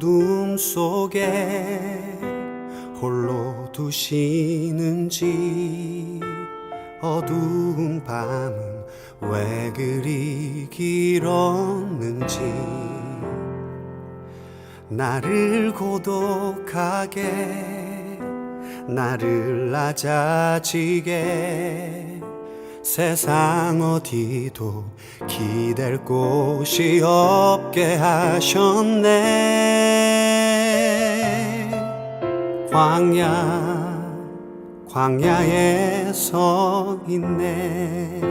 어둠 속에 홀로 두시는지, 어두운 밤은 왜 그리 길었는지, 나를 고독하게, 나를 낮아지게, 세상 어디도 기댈 곳이 없게 하셨네. 광야에 서 있네.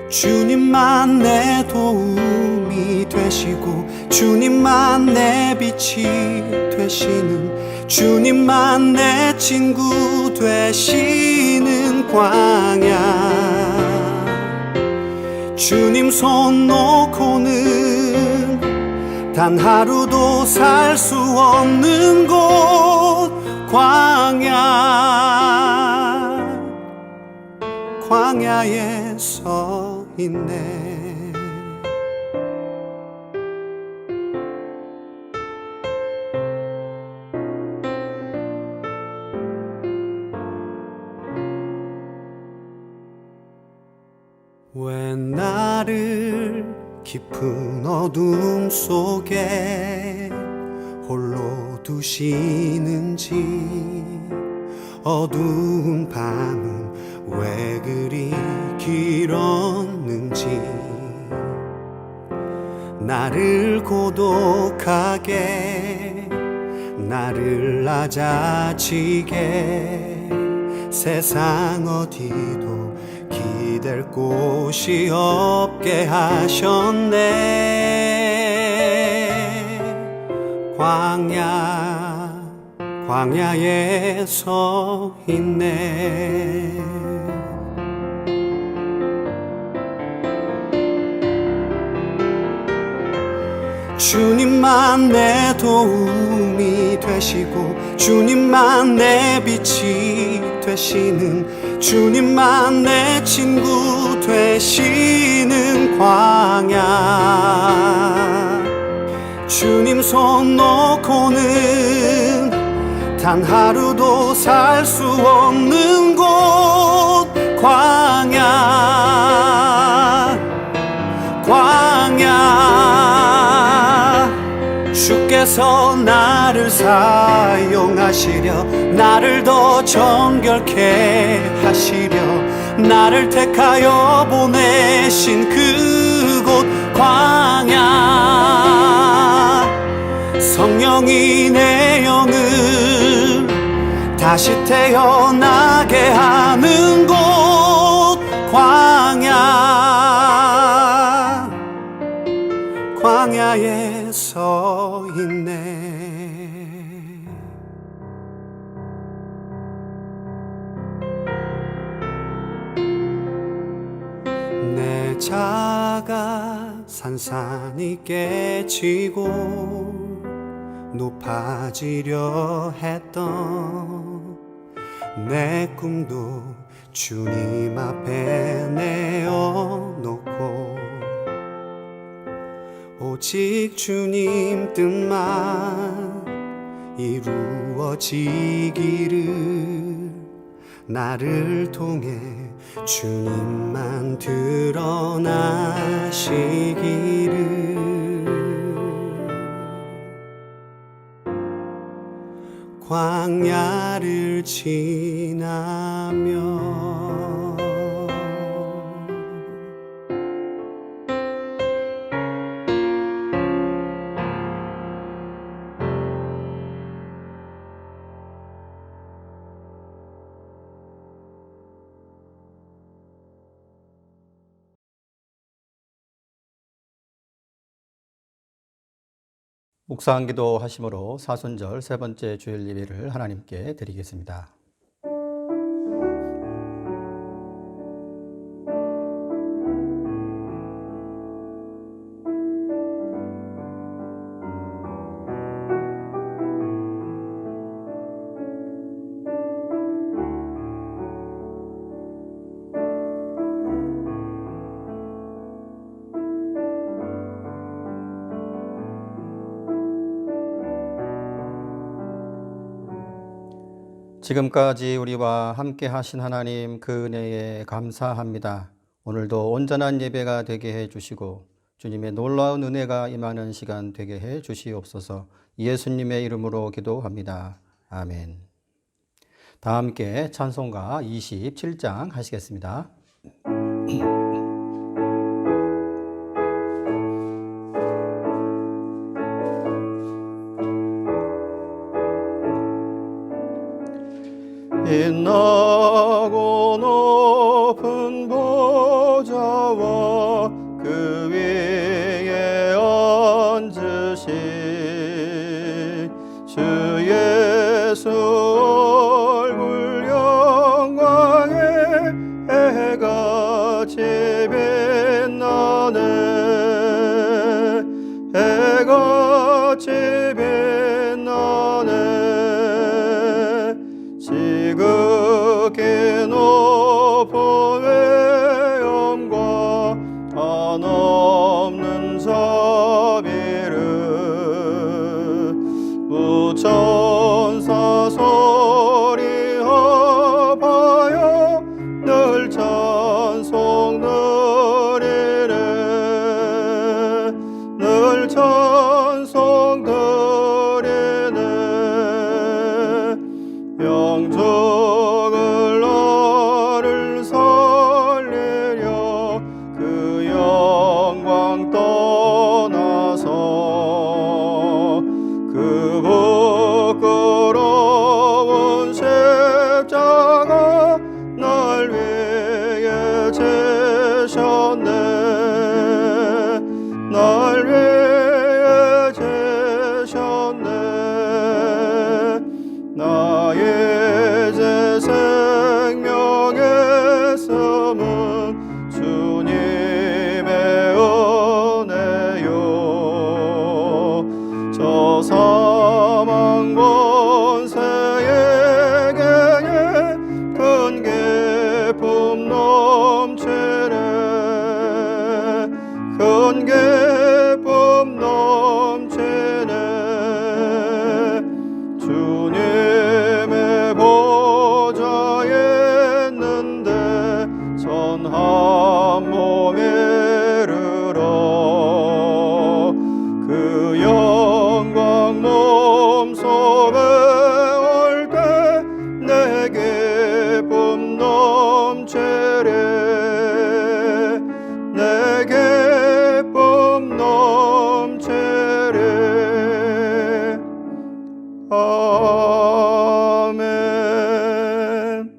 주님만 내 도움이 되시고, 주님만 내 빛이 되시는, 주님만 내 친구 되시는 광야. 주님 손 놓고는 단 하루도 살 수 없는 곳, 광야에 서 있네. 왜 나를 깊은 어둠 속에 홀로 두시는지, 어두운 밤은 왜 그리 길었는지, 나를 고독하게, 나를 낮아지게, 세상 어디도 기댈 곳이 없게 하셨네. 광야에 서 있네. 주님만 내 도움이 되시고, 주님만 내 빛이 되시는, 주님만 내 친구 되시는 광야. 주님 손 놓고는 단 하루도 살 수 없는 곳, 광야. 주께서 나를 사용하시려, 나를 더 정결케 하시려, 나를 택하여 보내신 그곳, 광야. 성령이 내 영을 다시 태어나게 하는 곳, 광야에 서 있네. 내 자가 산산이 깨지고 높아지려 했던 내 꿈도 주님 앞에 내어놓고, 오직 주님 뜻만 이루어지기를, 나를 통해 주님만 드러나시기를. 광야를 지나며 묵상기도 하심으로 사순절 세 번째 주일 예배를 하나님께 드리겠습니다. 지금까지 우리와 함께 하신 하나님 그 은혜에 감사합니다. 오늘도 온전한 예배가 되게 해 주시고 주님의 놀라운 은혜가 임하는 시간 되게 해 주시옵소서. 예수님의 이름으로 기도합니다. 아멘. 다 함께 찬송가 27장 하시겠습니다. 빛나고 높은 보좌와 그 위에 앉으신 주 예수 얼굴 영광에 해같이 빛나네. 해같이 빛나네. 지극히 높은 외엄과 한없는 자비를 무천사 소리 합하여 늘 찬송 드리네. 늘 찬송 드리네. 영적을 나를 살리려 그 영광 떠나서 그 부끄러운 십자가 날 위해 지셨네. 날 위해 지셨네. 나의 제 생명의 숨은 주님의 은혜요. 저 사망 권세에게 큰 기쁨 넘치네. 큰 기쁨 넘치네. 주님의 보좌에 있는데 선한 몸에 이르러 그 영광 몸속에 올 때 내 기쁨 넘치리. 내 기쁨 넘치리. 아멘.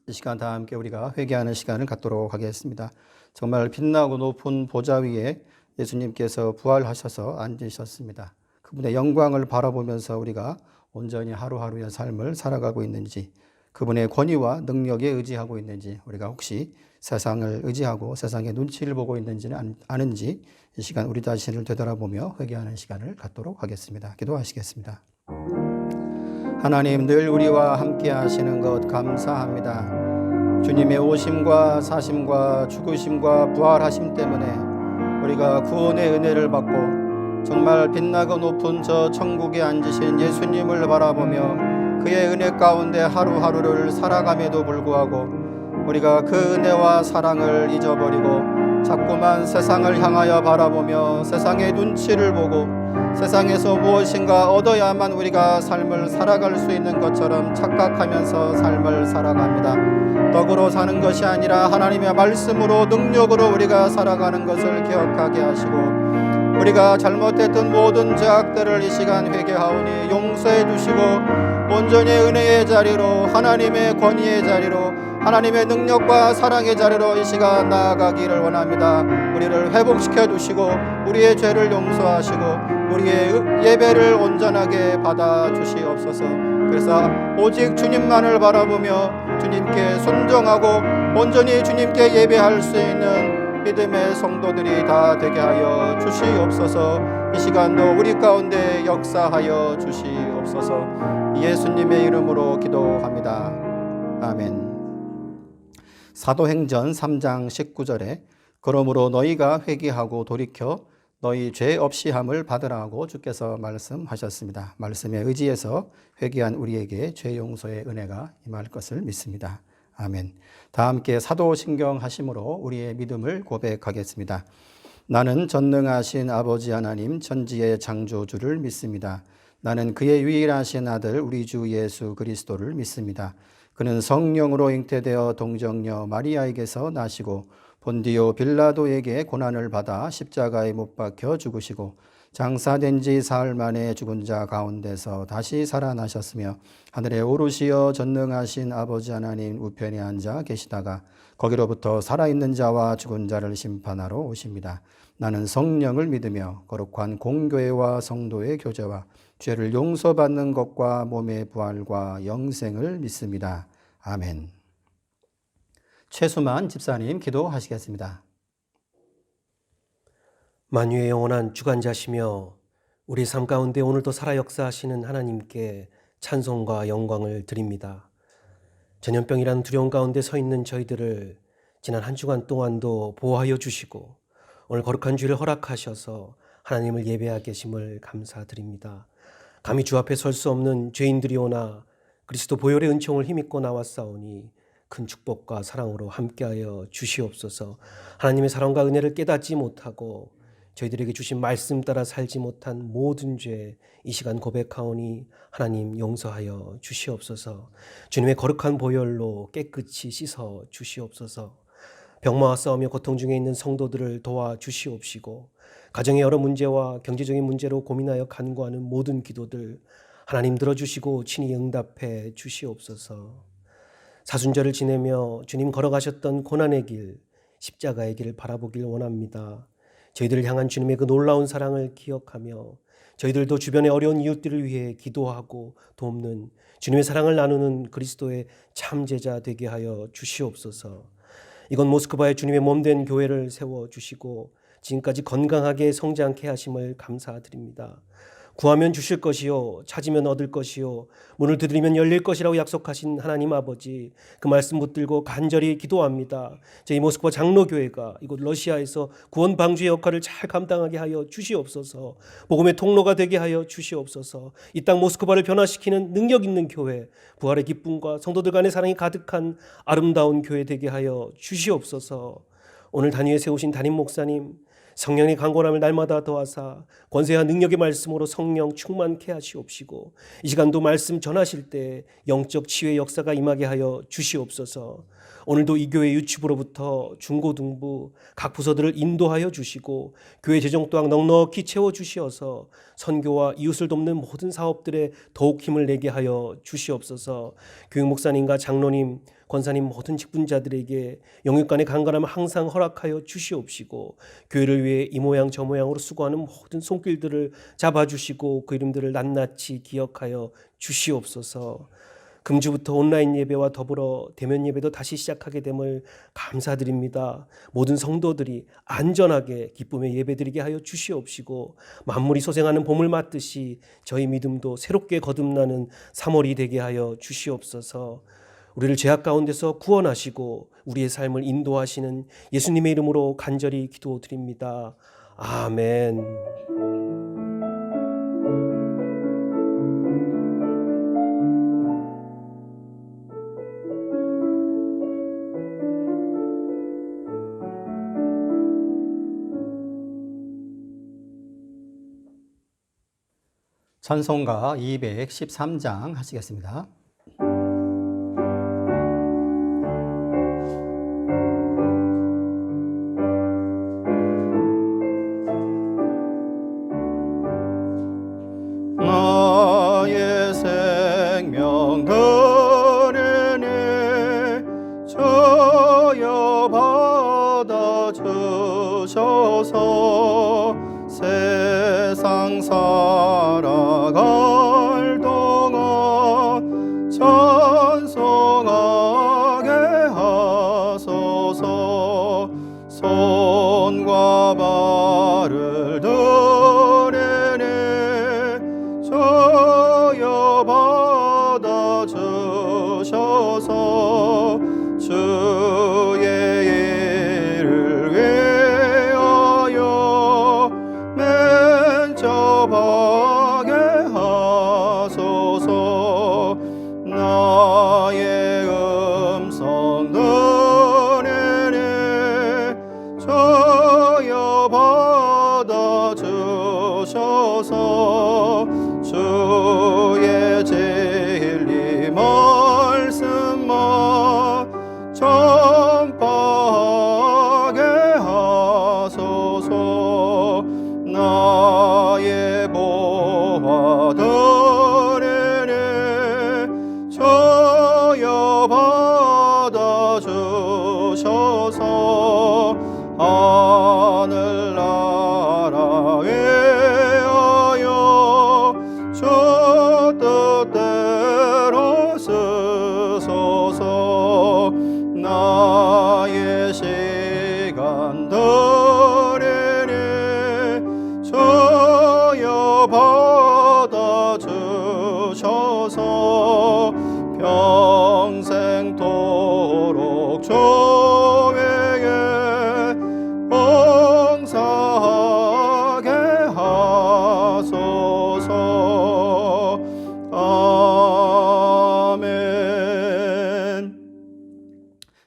이 시간 다 함께 우리가 회개하는 시간을 갖도록 하겠습니다. 정말 빛나고 높은 보좌 위에 예수님께서 부활하셔서 앉으셨습니다. 그분의 영광을 바라보면서 우리가 온전히 하루하루의 삶을 살아가고 있는지, 그분의 권위와 능력에 의지하고 있는지, 우리가 혹시 세상을 의지하고 세상의 눈치를 보고 있는지는 아는지 이 시간 우리 자신을 되돌아보며 회개하는 시간을 갖도록 하겠습니다. 기도하시겠습니다. 하나님, 늘 우리와 함께 하시는 것 감사합니다. 주님의 오심과 사심과 죽으심과 부활하심 때문에 우리가 구원의 은혜를 받고 정말 빛나고 높은 저 천국에 앉으신 예수님을 바라보며 그의 은혜 가운데 하루하루를 살아감에도 불구하고 우리가 그 은혜와 사랑을 잊어버리고 자꾸만 세상을 향하여 바라보며 세상의 눈치를 보고 세상에서 무엇인가 얻어야만 우리가 삶을 살아갈 수 있는 것처럼 착각하면서 삶을 살아갑니다. 떡으로 사는 것이 아니라 하나님의 말씀으로 능력으로 우리가 살아가는 것을 기억하게 하시고 우리가 잘못했던 모든 죄악들을 이 시간 회개하오니 용서해 주시고 온전히 은혜의 자리로 하나님의 권위의 자리로 하나님의 능력과 사랑의 자리로 이 시간 나아가기를 원합니다. 우리를 회복시켜 주시고 우리의 죄를 용서하시고 우리의 예배를 온전하게 받아 주시옵소서. 그래서 오직 주님만을 바라보며 주님께 순종하고 온전히 주님께 예배할 수 있는 믿음의 성도들이 다 되게 하여 주시옵소서. 이 시간도 우리 가운데 역사하여 주시옵소서. 예수님의 이름으로 기도합니다. 아멘. 사도행전 3장 19절에 그러므로 너희가 회개하고 돌이켜 너희 죄 없이 함을 받으라고 주께서 말씀하셨습니다. 말씀에 의지해서 회개한 우리에게 죄 용서의 은혜가 임할 것을 믿습니다. 아멘. 다 함께 사도신경 하심으로 우리의 믿음을 고백하겠습니다. 나는 전능하신 아버지 하나님 천지의 창조주를 믿습니다. 나는 그의 유일하신 아들 우리 주 예수 그리스도를 믿습니다. 그는 성령으로 잉태되어 동정녀 마리아에게서 나시고 본디오 빌라도에게 고난을 받아 십자가에 못 박혀 죽으시고 장사된 지 사흘 만에 죽은 자 가운데서 다시 살아나셨으며 하늘에 오르시어 전능하신 아버지 하나님 우편에 앉아 계시다가 거기로부터 살아있는 자와 죽은 자를 심판하러 오십니다. 나는 성령을 믿으며 거룩한 공교회와 성도의 교제와 죄를 용서받는 것과 몸의 부활과 영생을 믿습니다. 아멘. 최수만 집사님 기도하시겠습니다. 만유의 영원한 주관자시며 우리 삶 가운데 오늘도 살아 역사하시는 하나님께 찬송과 영광을 드립니다. 전염병이라는 두려움 가운데 서 있는 저희들을 지난 한 주간 동안도 보호하여 주시고 오늘 거룩한 주일을 허락하셔서 하나님을 예배하게 계심을 감사드립니다. 감히 주 앞에 설 수 없는 죄인들이 오나 그리스도 보혈의 은총을 힘입고 나왔사오니 큰 축복과 사랑으로 함께하여 주시옵소서. 하나님의 사랑과 은혜를 깨닫지 못하고 저희들에게 주신 말씀 따라 살지 못한 모든 죄 이 시간 고백하오니 하나님 용서하여 주시옵소서. 주님의 거룩한 보혈로 깨끗이 씻어 주시옵소서. 병마와 싸우며 고통 중에 있는 성도들을 도와주시옵시고 가정의 여러 문제와 경제적인 문제로 고민하여 간구하는 모든 기도들 하나님 들어주시고 친히 응답해 주시옵소서. 사순절을 지내며 주님 걸어가셨던 고난의 길, 십자가의 길을 바라보길 원합니다. 저희들을 향한 주님의 그 놀라운 사랑을 기억하며 저희들도 주변의 어려운 이웃들을 위해 기도하고 돕는 주님의 사랑을 나누는 그리스도의 참제자 되게 하여 주시옵소서. 이건 모스크바의 주님의 몸된 교회를 세워주시고 지금까지 건강하게 성장케 하심을 감사드립니다. 구하면 주실 것이요 찾으면 얻을 것이요 문을 두드리면 열릴 것이라고 약속하신 하나님 아버지, 그 말씀 붙들고 간절히 기도합니다. 저희 모스크바 장로교회가 이곳 러시아에서 구원 방주의 역할을 잘 감당하게 하여 주시옵소서. 복음의 통로가 되게 하여 주시옵소서. 이 땅 모스크바를 변화시키는 능력 있는 교회, 부활의 기쁨과 성도들 간의 사랑이 가득한 아름다운 교회 되게 하여 주시옵소서. 오늘 단위에 세우신 담임 목사님, 성령의 강권함을 날마다 더하사 권세와 능력의 말씀으로 성령 충만케 하시옵시고 이 시간도 말씀 전하실 때 영적 치유의 역사가 임하게 하여 주시옵소서. 오늘도 이 교회 유치부로부터 중고등부 각 부서들을 인도하여 주시고 교회 재정 또한 넉넉히 채워주시어서 선교와 이웃을 돕는 모든 사업들에 더욱 힘을 내게 하여 주시옵소서. 교육 목사님과 장로님, 권사님 모든 직분자들에게 영육간의 강건함을 항상 허락하여 주시옵시고 교회를 위해 이 모양 저 모양으로 수고하는 모든 손길들을 잡아주시고 그 이름들을 낱낱이 기억하여 주시옵소서. 금주부터 온라인 예배와 더불어 대면 예배도 다시 시작하게 됨을 감사드립니다. 모든 성도들이 안전하게 기쁨의 예배드리게 하여 주시옵시고 만물이 소생하는 봄을 맞듯이 저희 믿음도 새롭게 거듭나는 3월이 되게 하여 주시옵소서. 우리를 죄악 가운데서 구원하시고 우리의 삶을 인도하시는 예수님의 이름으로 간절히 기도드립니다. 아멘. 찬송가 213장 하시겠습니다. 나의 생명 들으니 주여 받아주셔서 세상 살아갈 동안 찬송하게 하소서. 손과 발을 들으니 주여 받아주셔서 주의 일을 위하여 받아주셔서 주의 진리 말씀만 전파하게 하소서. 나의 보화들이니 저여 받아주셔서 하늘나라 위하여 저 뜻대로 쓰소서. 나의 시간들이니 저여 받아주셔서 평생토록 주에게 봉사하게 하소서. 아멘.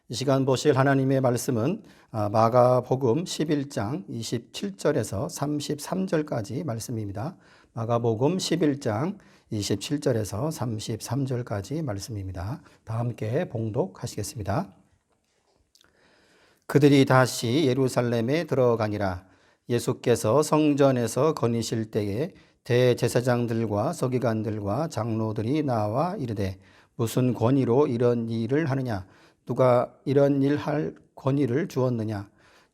이 시간 보실 하나님의 말씀은 마가복음 11장 27절에서 33절까지 말씀입니다. 마가복음 11장 27절에서 33절까지 말씀입니다. 다 함께 봉독하시겠습니다. 그들이 다시 예루살렘에 들어가니라. 예수께서 성전에서 거니실 때에 대제사장들과 서기관들과 장로들이 나와 이르되 무슨 권위로 이런 일을 하느냐? 누가 이런 일 할 권위를 주었느냐?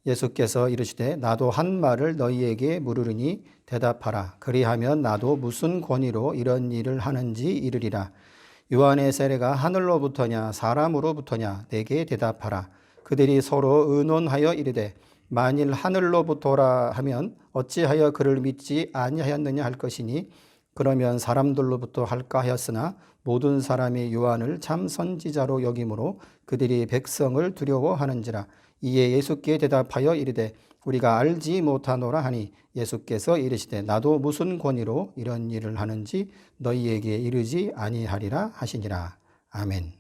예수께서 이르시되 나도 한 말을 너희에게 물으리니 대답하라. 그리하면 나도 무슨 권위로 이런 일을 하는지 이르리라. 요한의 세례가 하늘로부터냐 사람으로부터냐? 내게 대답하라. 그들이 서로 의논하여 이르되 만일 하늘로부터라 하면 어찌하여 그를 믿지 아니하였느냐 할 것이니 그러면 사람들로부터 할까 하였으나 모든 사람이 요한을 참 선지자로 여김으로 그들이 백성을 두려워하는지라. 이에 예수께 대답하여 이르되 우리가 알지 못하노라 하니 예수께서 이르시되 나도 무슨 권위로 이런 일을 하는지 너희에게 이르지 아니하리라 하시니라. 아멘.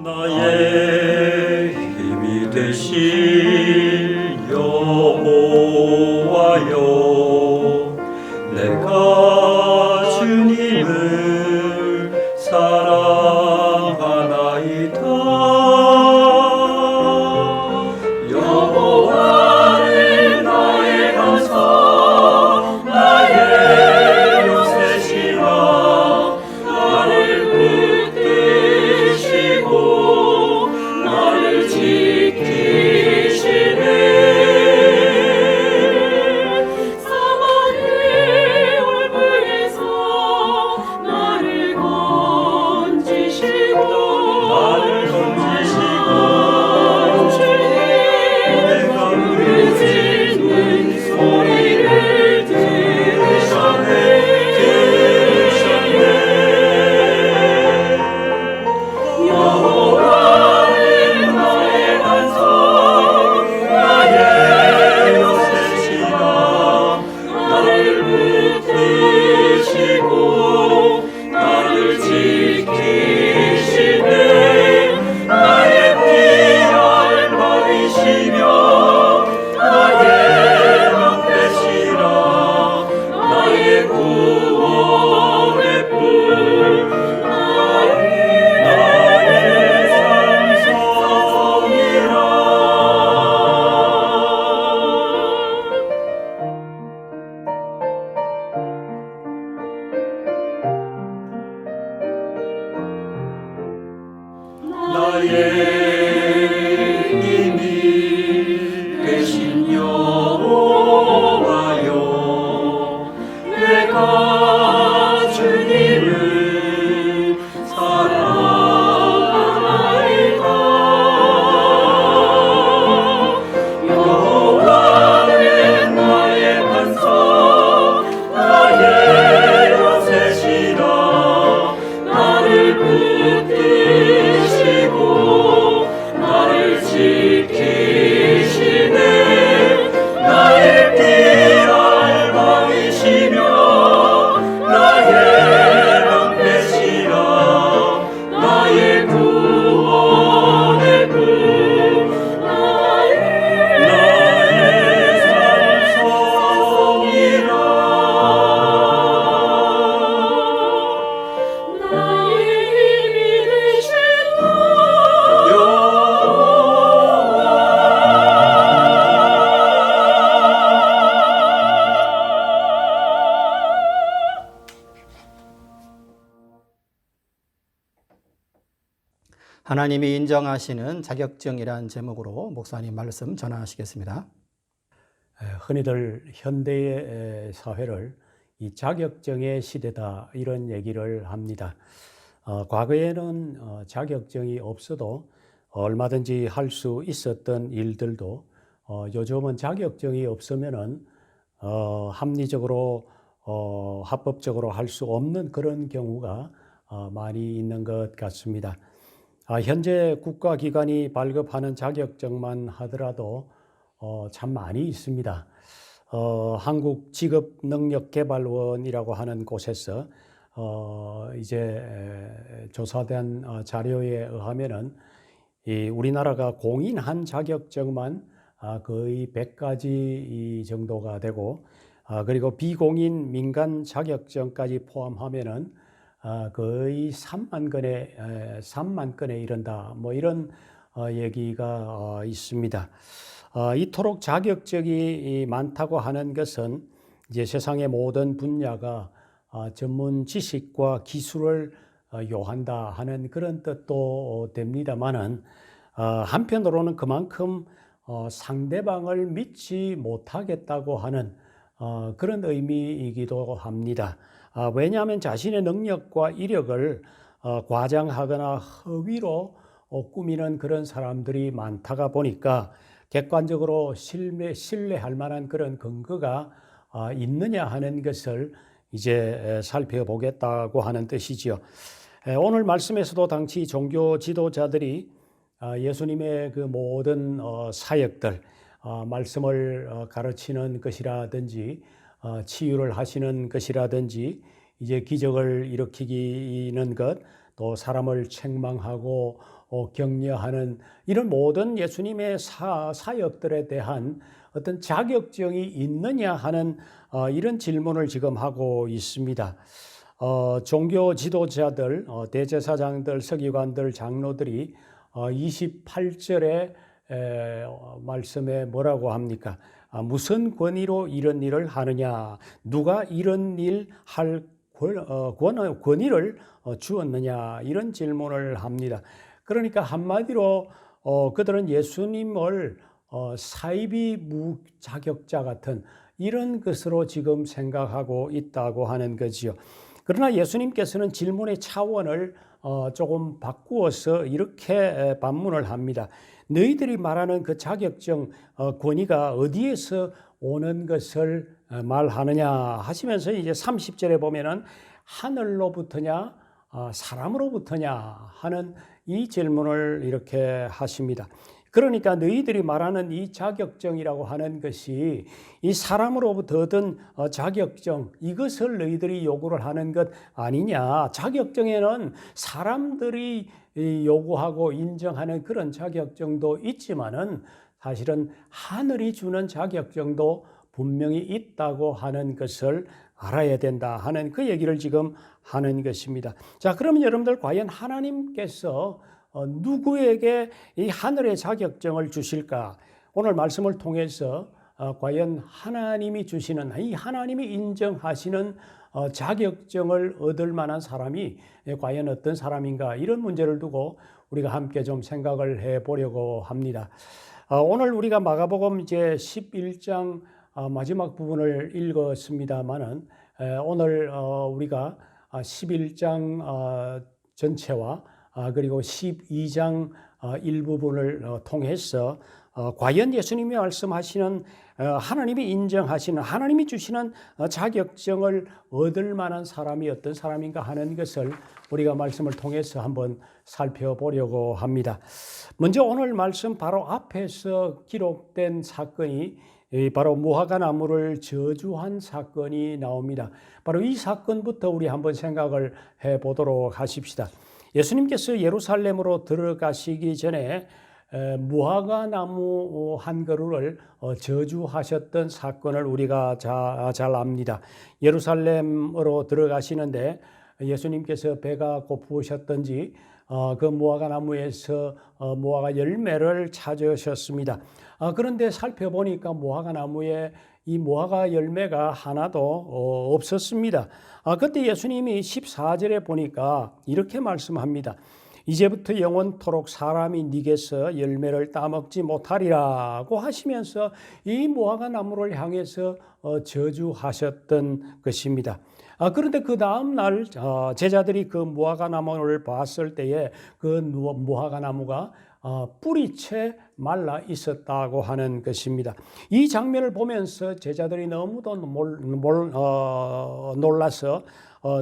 나의 힘이 되신 여호와여, 내가 주님을 사랑하나이다. 여호와는 나의 반석, 나의 요새시라. 나를 붙드시고 나를 지키시네. 사망의 얼굴에서 나를 건지시고 내가 부르짖는 소리를 들으셨네. 여호와는 나의 반석, 나의 요새시라. 나를 붙드시고 나를 지키시네. 나의 피할 바위시며 나의 방패시라. 나의 구원의 뿔, 나의 산성이라. 나의 힘이 되신 여호와여, 내가 주님을 사랑하나이다. 하나님이 인정하시는 자격증이라는 제목으로 목사님 말씀 전하시겠습니다. 흔히들 현대의 사회를 이 자격증의 시대다 이런 얘기를 합니다. 과거에는 자격증이 없어도 얼마든지 할 수 있었던 일들도 요즘은 자격증이 없으면은 합리적으로 합법적으로 할 수 없는 그런 경우가 많이 있는 것 같습니다. 현재 국가기관이 발급하는 자격증만 하더라도 참 많이 있습니다. 한국직업능력개발원이라고 하는 곳에서 이제 조사된 자료에 의하면은 이 우리나라가 공인한 자격증만 거의 100가지 정도가 되고 그리고 비공인 민간 자격증까지 포함하면은 거의 3만 건에 이른다. 뭐 이런 얘기가 있습니다. 이토록 자격증이 많다고 하는 것은 이제 세상의 모든 분야가 전문 지식과 기술을 요한다 하는 그런 뜻도 됩니다만은 한편으로는 그만큼 상대방을 믿지 못하겠다고 하는 그런 의미이기도 합니다. 왜냐하면 자신의 능력과 이력을 과장하거나 허위로 꾸미는 그런 사람들이 많다가 보니까 객관적으로 신뢰할 만한 그런 근거가 있느냐 하는 것을 이제 살펴보겠다고 하는 뜻이지요. 오늘 말씀에서도 당시 종교 지도자들이 예수님의 그 모든 사역들, 말씀을 가르치는 것이라든지 치유를 하시는 것이라든지 이제 기적을 일으키는 것, 또 사람을 책망하고 격려하는 이런 모든 예수님의 사역들에 대한 어떤 자격증이 있느냐 하는 이런 질문을 지금 하고 있습니다. 종교 지도자들, 대제사장들, 서기관들, 장로들이 28절에 말씀에 뭐라고 합니까? 무슨 권위로 이런 일을 하느냐? 누가 이런 일 할 권위를 주었느냐? 이런 질문을 합니다. 그러니까 한마디로 그들은 예수님을 사이비 무자격자 같은 이런 것으로 지금 생각하고 있다고 하는 거지요. 그러나 예수님께서는 질문의 차원을 조금 바꾸어서 이렇게 반문을 합니다. 너희들이 말하는 그 자격증 권위가 어디에서 오는 것을 말하느냐 하시면서 이제 30절에 보면은 하늘로부터냐 사람으로부터냐 하는 이 질문을 이렇게 하십니다. 그러니까 너희들이 말하는 이 자격증이라고 하는 것이 이 사람으로부터 얻은 자격증, 이것을 너희들이 요구를 하는 것 아니냐. 자격증에는 사람들이 요구하고 인정하는 그런 자격증도 있지만은 사실은 하늘이 주는 자격증도 분명히 있다고 하는 것을 알아야 된다 하는 그 얘기를 지금 하는 것입니다. 자, 그러면 여러분들 과연 하나님께서 누구에게 이 하늘의 자격증을 주실까? 오늘 말씀을 통해서 과연 하나님이 주시는, 이 하나님이 인정하시는 자격증을 얻을 만한 사람이 과연 어떤 사람인가? 이런 문제를 두고 우리가 함께 좀 생각을 해보려고 합니다. 오늘 우리가 마가복음 이제 11장 마지막 부분을 읽었습니다만은 오늘 우리가 11장 전체와 그리고 12장 일부분을 통해서 과연 예수님이 말씀하시는 하나님이 인정하시는 하나님이 주시는 자격증을 얻을 만한 사람이 어떤 사람인가 하는 것을 우리가 말씀을 통해서 한번 살펴보려고 합니다. 먼저 오늘 말씀 바로 앞에서 기록된 사건이 바로 무화과 나무를 저주한 사건이 나옵니다. 바로 이 사건부터 우리 한번 생각을 해보도록 하십시다. 예수님께서 예루살렘으로 들어가시기 전에 무화과 나무 한 그루를 저주하셨던 사건을 우리가 잘 압니다. 예루살렘으로 들어가시는데 예수님께서 배가 고프셨던지 그 무화과 나무에서 무화과 열매를 찾으셨습니다. 그런데 살펴보니까 무화과 나무에 이 무화과 열매가 하나도 없었습니다. 그때 예수님이 14절에 보니까 이렇게 말씀합니다. 이제부터 영원토록 사람이 네게서 열매를 따먹지 못하리라고 하시면서 이 무화과 나무를 향해서 저주하셨던 것입니다. 그런데 그 다음 날 제자들이 그 무화과 나무를 봤을 때에 그 무화과 나무가 뿌리채 말라 있었다고 하는 것입니다. 이 장면을 보면서 제자들이 너무도 놀라서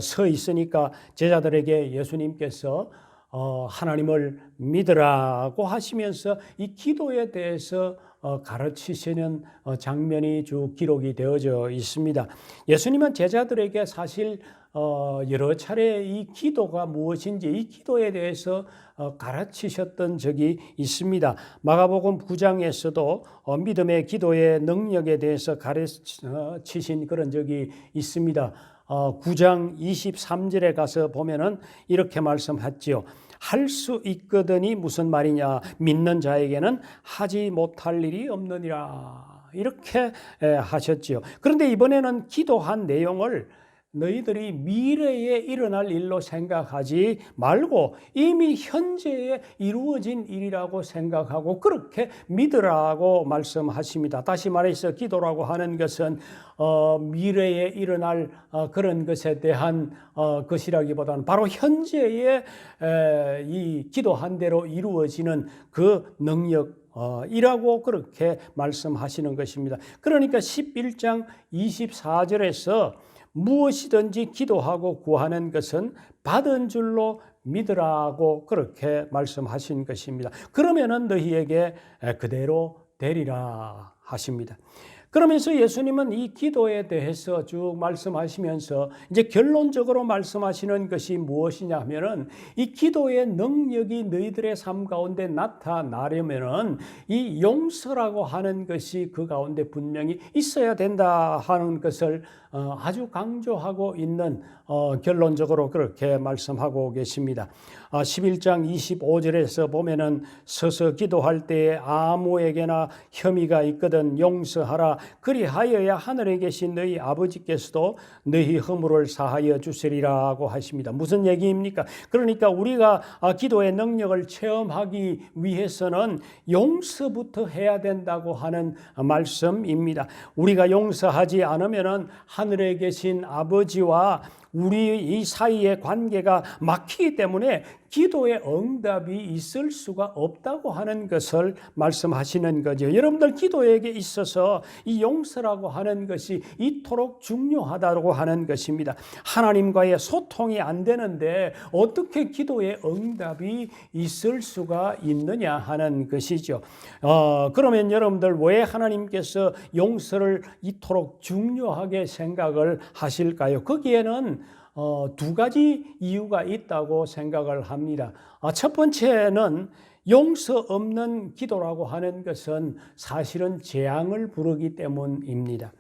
서 있으니까 제자들에게 예수님께서 하나님을 믿으라고 하시면서 이 기도에 대해서 가르치시는 장면이 쭉 기록이 되어져 있습니다. 예수님은 제자들에게 사실 여러 차례 이 기도가 무엇인지 이 기도에 대해서 가르치셨던 적이 있습니다. 마가복음 9장에서도 믿음의 기도의 능력에 대해서 가르치신 그런 적이 있습니다. 9장 23절에 가서 보면은 이렇게 말씀하지요. 할 수 있거든이 무슨 말이냐? 믿는 자에게는 하지 못할 일이 없느니라. 이렇게 하셨지요. 그런데 이번에는 기도한 내용을 너희들이 미래에 일어날 일로 생각하지 말고 이미 현재에 이루어진 일이라고 생각하고 그렇게 믿으라고 말씀하십니다. 다시 말해서 기도라고 하는 것은 미래에 일어날 그런 것에 대한 것이라기보다는 바로 현재에 이 기도한 대로 이루어지는 그 능력 이라고 그렇게 말씀하시는 것입니다. 그러니까 11장 24절에서 무엇이든지 기도하고 구하는 것은 받은 줄로 믿으라고 그렇게 말씀하신 것입니다. 그러면은 너희에게 그대로 되리라 하십니다. 그러면서 예수님은 이 기도에 대해서 쭉 말씀하시면서 이제 결론적으로 말씀하시는 것이 무엇이냐 하면은 이 기도의 능력이 너희들의 삶 가운데 나타나려면은 이 용서라고 하는 것이 그 가운데 분명히 있어야 된다 하는 것을 아주 강조하고 있는 결론적으로 그렇게 말씀하고 계십니다. 11장 25절에서 보면은 서서 기도할 때에 아무에게나 혐의가 있거든 용서하라. 그리하여야 하늘에 계신 너희 아버지께서도 너희 허물을 사하여 주시리라고 하십니다. 무슨 얘기입니까? 그러니까 우리가 기도의 능력을 체험하기 위해서는 용서부터 해야 된다고 하는 말씀입니다. 우리가 용서하지 않으면은 하늘에 계신 아버지와 우리 이 사이의 관계가 막히기 때문에 기도의 응답이 있을 수가 없다고 하는 것을 말씀하시는 거죠. 여러분들 기도에게 있어서 이 용서라고 하는 것이 이토록 중요하다고 하는 것입니다. 하나님과의 소통이 안 되는데 어떻게 기도의 응답이 있을 수가 있느냐 하는 것이죠. 그러면 여러분들 왜 하나님께서 용서를 이토록 중요하게 생각을 하실까요? 거기에는 두 가지 이유가 있다고 생각을 합니다. 첫 번째는 용서 없는 기도라고 하는 것은 사실은 재앙을 부르기 때문입니다.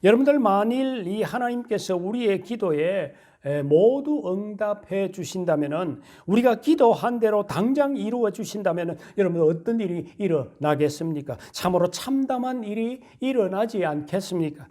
여러분들 만일 이 하나님께서 우리의 기도에 모두 응답해 주신다면은 우리가 기도한 대로 당장 이루어 주신다면은 여러분 어떤 일이 일어나겠습니까? 참으로 참담한 일이 일어나지 않겠습니까?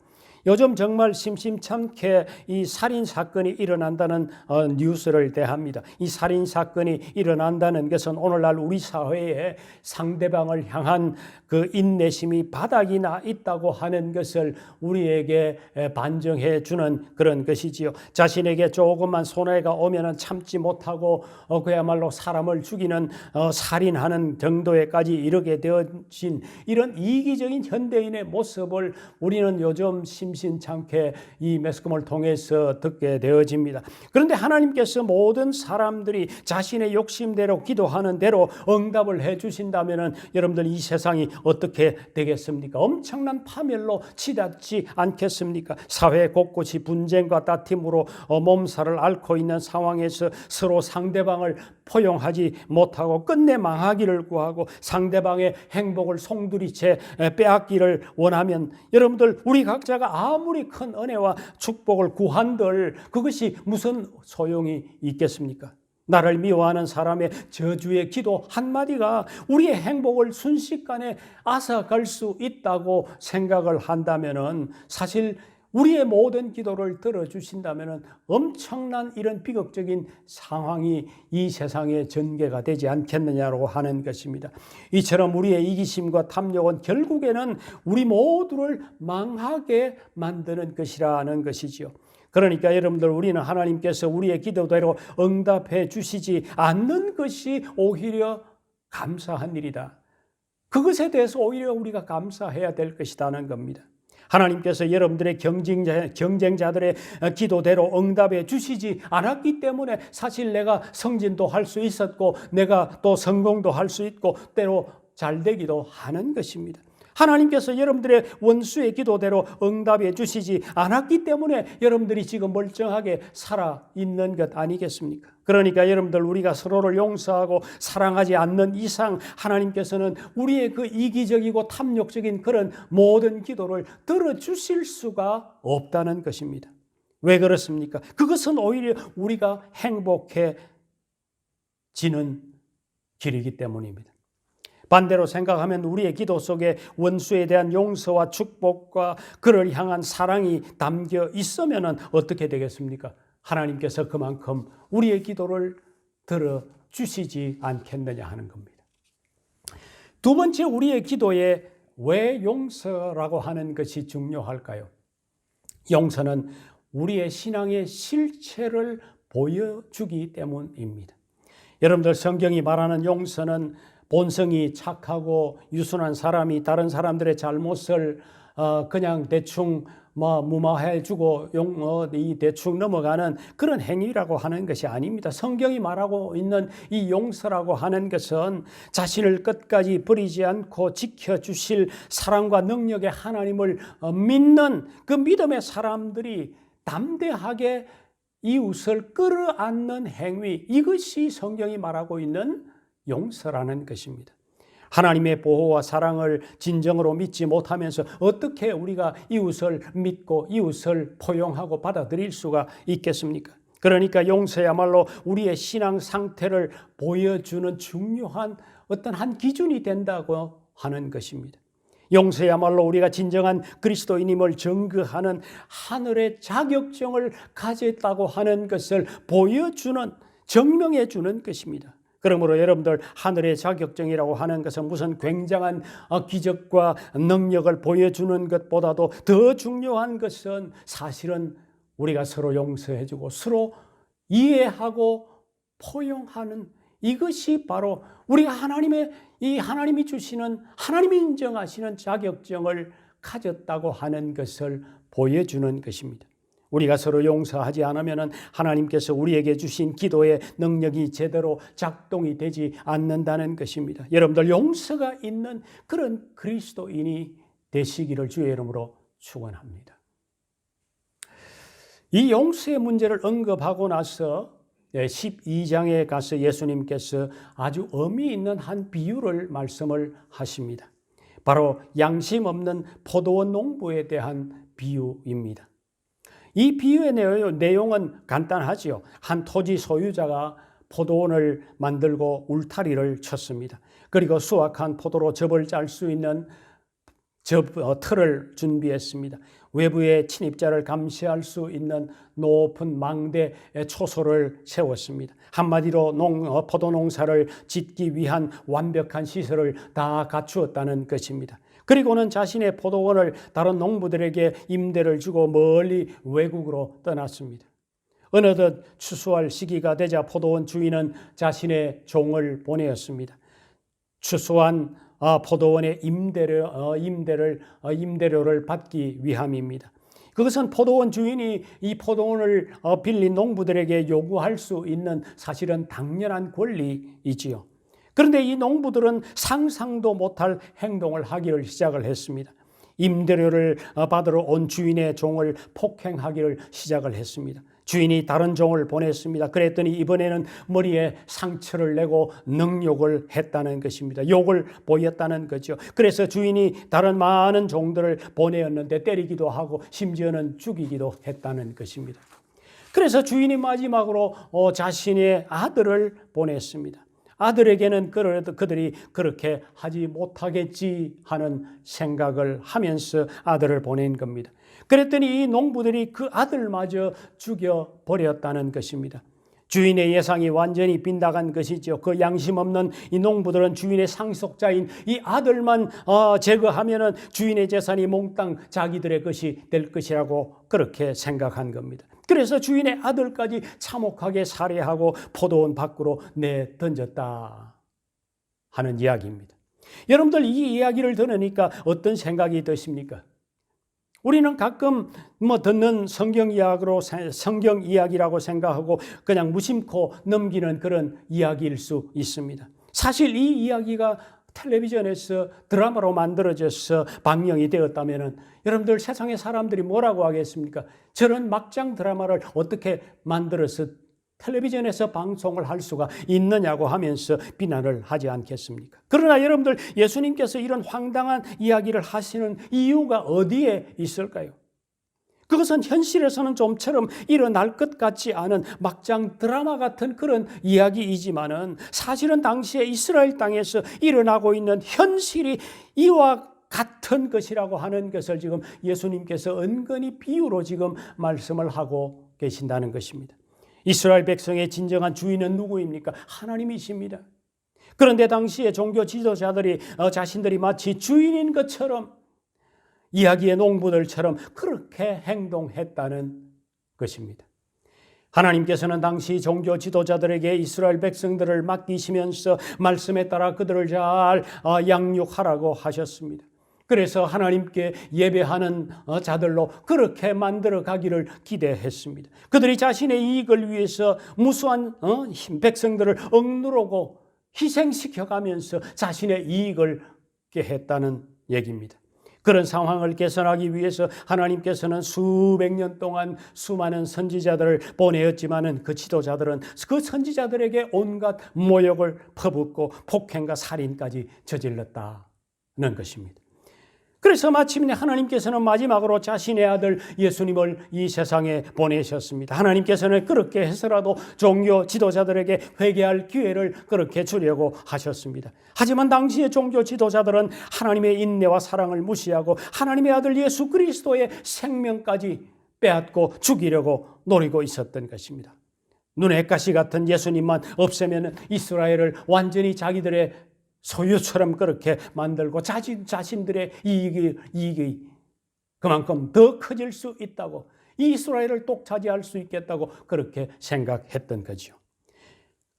요즘 정말 심심찮게 이 살인 사건이 일어난다는 뉴스를 대합니다. 이 살인 사건이 일어난다는 것은 오늘날 우리 사회에 상대방을 향한 그 인내심이 바닥이 나 있다고 하는 것을 우리에게 반증해 주는 그런 것이지요. 자신에게 조금만 손해가 오면은 참지 못하고 그야말로 사람을 죽이는 살인하는 정도에까지 이르게 되어진 이런 이기적인 현대인의 모습을 우리는 요즘 심심찮게 이 매스컴을 통해서 듣게 되어집니다. 그런데 하나님께서 모든 사람들이 자신의 욕심대로 기도하는 대로 응답을 해 주신다면은 여러분들 이 세상이 어떻게 되겠습니까? 엄청난 파멸로 치닫지 않겠습니까? 사회 곳곳이 분쟁과 다툼으로 몸살을 앓고 있는 상황에서 서로 상대방을 포용하지 못하고 끝내 망하기를 구하고 상대방의 행복을 송두리째 빼앗기를 원하면 여러분들 우리 각자가 아무리 큰 은혜와 축복을 구한들 그것이 무슨 소용이 있겠습니까? 나를 미워하는 사람의 저주의 기도 한마디가 우리의 행복을 순식간에 앗아갈 수 있다고 생각을 한다면은 사실 우리의 모든 기도를 들어주신다면 엄청난 이런 비극적인 상황이 이 세상에 전개가 되지 않겠느냐고 하는 것입니다. 이처럼 우리의 이기심과 탐욕은 결국에는 우리 모두를 망하게 만드는 것이라는 것이지요. 그러니까 여러분들, 우리는 하나님께서 우리의 기도대로 응답해 주시지 않는 것이 오히려 감사한 일이다. 그것에 대해서 오히려 우리가 감사해야 될 것이라는 겁니다. 하나님께서 여러분들의 경쟁자들의 기도대로 응답해 주시지 않았기 때문에 사실 내가 승진도 할 수 있었고 내가 또 성공도 할 수 있고 때로 잘 되기도 하는 것입니다. 하나님께서 여러분들의 원수의 기도대로 응답해 주시지 않았기 때문에 여러분들이 지금 멀쩡하게 살아있는 것 아니겠습니까? 그러니까 여러분들, 우리가 서로를 용서하고 사랑하지 않는 이상 하나님께서는 우리의 그 이기적이고 탐욕적인 그런 모든 기도를 들어주실 수가 없다는 것입니다. 왜 그렇습니까? 그것은 오히려 우리가 행복해지는 길이기 때문입니다. 반대로 생각하면 우리의 기도 속에 원수에 대한 용서와 축복과 그를 향한 사랑이 담겨 있으면 어떻게 되겠습니까? 하나님께서 그만큼 우리의 기도를 들어주시지 않겠느냐 하는 겁니다. 두 번째, 우리의 기도에 왜 용서라고 하는 것이 중요할까요? 용서는 우리의 신앙의 실체를 보여주기 때문입니다. 여러분들, 성경이 말하는 용서는 본성이 착하고 유순한 사람이 다른 사람들의 잘못을 그냥 대충 무마해주고 대충 넘어가는 그런 행위라고 하는 것이 아닙니다. 성경이 말하고 있는 이 용서라고 하는 것은 자신을 끝까지 버리지 않고 지켜주실 사랑과 능력의 하나님을 믿는 그 믿음의 사람들이 담대하게 이웃을 끌어안는 행위, 이것이 성경이 말하고 있는 용서라는 것입니다. 하나님의 보호와 사랑을 진정으로 믿지 못하면서 어떻게 우리가 이웃을 믿고 이웃을 포용하고 받아들일 수가 있겠습니까? 그러니까 용서야말로 우리의 신앙 상태를 보여주는 중요한 어떤 한 기준이 된다고 하는 것입니다. 용서야말로 우리가 진정한 그리스도인임을 증거하는 하늘의 자격증을 가졌다고 하는 것을 보여주는, 증명해 주는 것입니다. 그러므로 여러분들, 하늘의 자격증이라고 하는 것은 무슨 굉장한 기적과 능력을 보여주는 것보다도 더 중요한 것은 사실은 우리가 서로 용서해주고 서로 이해하고 포용하는, 이것이 바로 우리가 하나님이 주시는, 하나님이 인정하시는 자격증을 가졌다고 하는 것을 보여주는 것입니다. 우리가 서로 용서하지 않으면 하나님께서 우리에게 주신 기도의 능력이 제대로 작동이 되지 않는다는 것입니다. 여러분들, 용서가 있는 그런 그리스도인이 되시기를 주의 이름으로 축원합니다. 이 용서의 문제를 언급하고 나서 12장에 가서 예수님께서 아주 의미 있는 한 비유를 말씀을 하십니다. 바로 양심 없는 포도원 농부에 대한 비유입니다. 이 비유의 내용은 간단하지요. 한 토지 소유자가 포도원을 만들고 울타리를 쳤습니다. 그리고 수확한 포도로 즙을 짤 수 있는 틀을 준비했습니다. 외부의 침입자를 감시할 수 있는 높은 망대 초소를 세웠습니다. 한마디로 포도 농사를 짓기 위한 완벽한 시설을 다 갖추었다는 것입니다. 그리고는 자신의 포도원을 다른 농부들에게 임대를 주고 멀리 외국으로 떠났습니다. 어느덧 추수할 시기가 되자 포도원 주인은 자신의 종을 보내었습니다. 추수한 포도원의 임대료를 받기 위함입니다. 그것은 포도원 주인이 이 포도원을 빌린 농부들에게 요구할 수 있는 사실은 당연한 권리이지요. 그런데 이 농부들은 상상도 못할 행동을 하기를 시작을 했습니다. 임대료를 받으러 온 주인의 종을 폭행하기를 시작을 했습니다. 주인이 다른 종을 보냈습니다. 그랬더니 이번에는 머리에 상처를 내고 능욕을 했다는 것입니다. 욕을 보였다는 거죠. 그래서 주인이 다른 많은 종들을 보내었는데 때리기도 하고 심지어는 죽이기도 했다는 것입니다. 그래서 주인이 마지막으로 자신의 아들을 보냈습니다. 아들에게는 그래도 그들이 그렇게 하지 못하겠지 하는 생각을 하면서 아들을 보낸 겁니다. 그랬더니 이 농부들이 그 아들마저 죽여버렸다는 것입니다. 주인의 예상이 완전히 빗나간 것이죠. 그 양심 없는 이 농부들은 주인의 상속자인 이 아들만 제거하면은 주인의 재산이 몽땅 자기들의 것이 될 것이라고 그렇게 생각한 겁니다. 그래서 주인의 아들까지 참혹하게 살해하고 포도원 밖으로 내던졌다 하는 이야기입니다. 여러분들 이 이야기를 들으니까 어떤 생각이 드십니까? 우리는 가끔 듣는 성경 이야기라고 생각하고 그냥 무심코 넘기는 그런 이야기일 수 있습니다. 사실 이 이야기가 텔레비전에서 드라마로 만들어져서 방영이 되었다면 여러분들 세상의 사람들이 뭐라고 하겠습니까? 저런 막장 드라마를 어떻게 만들어서 텔레비전에서 방송을 할 수가 있느냐고 하면서 비난을 하지 않겠습니까? 그러나 여러분들 예수님께서 이런 황당한 이야기를 하시는 이유가 어디에 있을까요? 그것은 현실에서는 좀처럼 일어날 것 같지 않은 막장 드라마 같은 그런 이야기이지만은 사실은 당시에 이스라엘 땅에서 일어나고 있는 현실이 이와 같은 것이라고 하는 것을 지금 예수님께서 은근히 비유로 지금 말씀을 하고 계신다는 것입니다. 이스라엘 백성의 진정한 주인은 누구입니까? 하나님이십니다. 그런데 당시에 종교 지도자들이 자신들이 마치 주인인 것처럼 이야기의 농부들처럼 그렇게 행동했다는 것입니다. 하나님께서는 당시 종교 지도자들에게 이스라엘 백성들을 맡기시면서 말씀에 따라 그들을 잘 양육하라고 하셨습니다. 그래서 하나님께 예배하는 자들로 그렇게 만들어 가기를 기대했습니다. 그들이 자신의 이익을 위해서 무수한 백성들을 억누르고 희생시켜가면서 자신의 이익을 꾀했다는 얘기입니다. 그런 상황을 개선하기 위해서 하나님께서는 수백 년 동안 수많은 선지자들을 보내었지만은 그 지도자들은 그 선지자들에게 온갖 모욕을 퍼붓고 폭행과 살인까지 저질렀다는 것입니다. 그래서 마침내 하나님께서는 마지막으로 자신의 아들 예수님을 이 세상에 보내셨습니다. 하나님께서는 그렇게 해서라도 종교 지도자들에게 회개할 기회를 그렇게 주려고 하셨습니다. 하지만 당시의 종교 지도자들은 하나님의 인내와 사랑을 무시하고 하나님의 아들 예수 그리스도의 생명까지 빼앗고 죽이려고 노리고 있었던 것입니다. 눈의 가시 같은 예수님만 없애면 이스라엘을 완전히 자기들의 소유처럼 그렇게 만들고 자신들의 이익이 그만큼 더 커질 수 있다고, 이스라엘을 독차지할 수 있겠다고 그렇게 생각했던 거죠.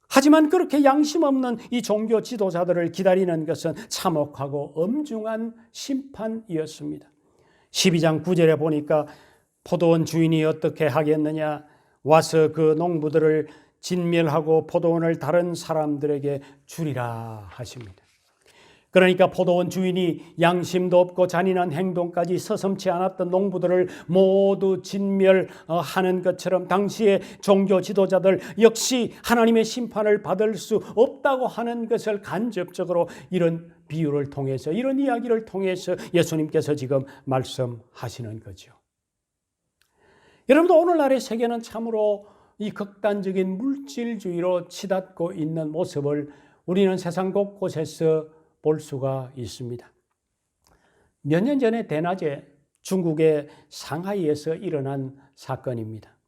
하지만 그렇게 양심 없는 이 종교 지도자들을 기다리는 것은 참혹하고 엄중한 심판이었습니다. 12장 9절에 보니까 포도원 주인이 어떻게 하겠느냐, 와서 그 농부들을 진멸하고 포도원을 다른 사람들에게 주리라 하십니다. 그러니까 포도원 주인이 양심도 없고 잔인한 행동까지 서슴지 않았던 농부들을 모두 진멸하는 것처럼 당시의 종교 지도자들 역시 하나님의 심판을 받을 수 없다고 하는 것을 간접적으로 이런 비유를 통해서, 이런 이야기를 통해서 예수님께서 지금 말씀하시는 거죠. 여러분도 오늘날의 세계는 참으로 이 극단적인 물질주의로 치닫고 있는 모습을 우리는 세상 곳곳에서 볼 수가 있습니다. 몇 년 전에 대낮에 중국의 상하이에서 일어난 사건입니다.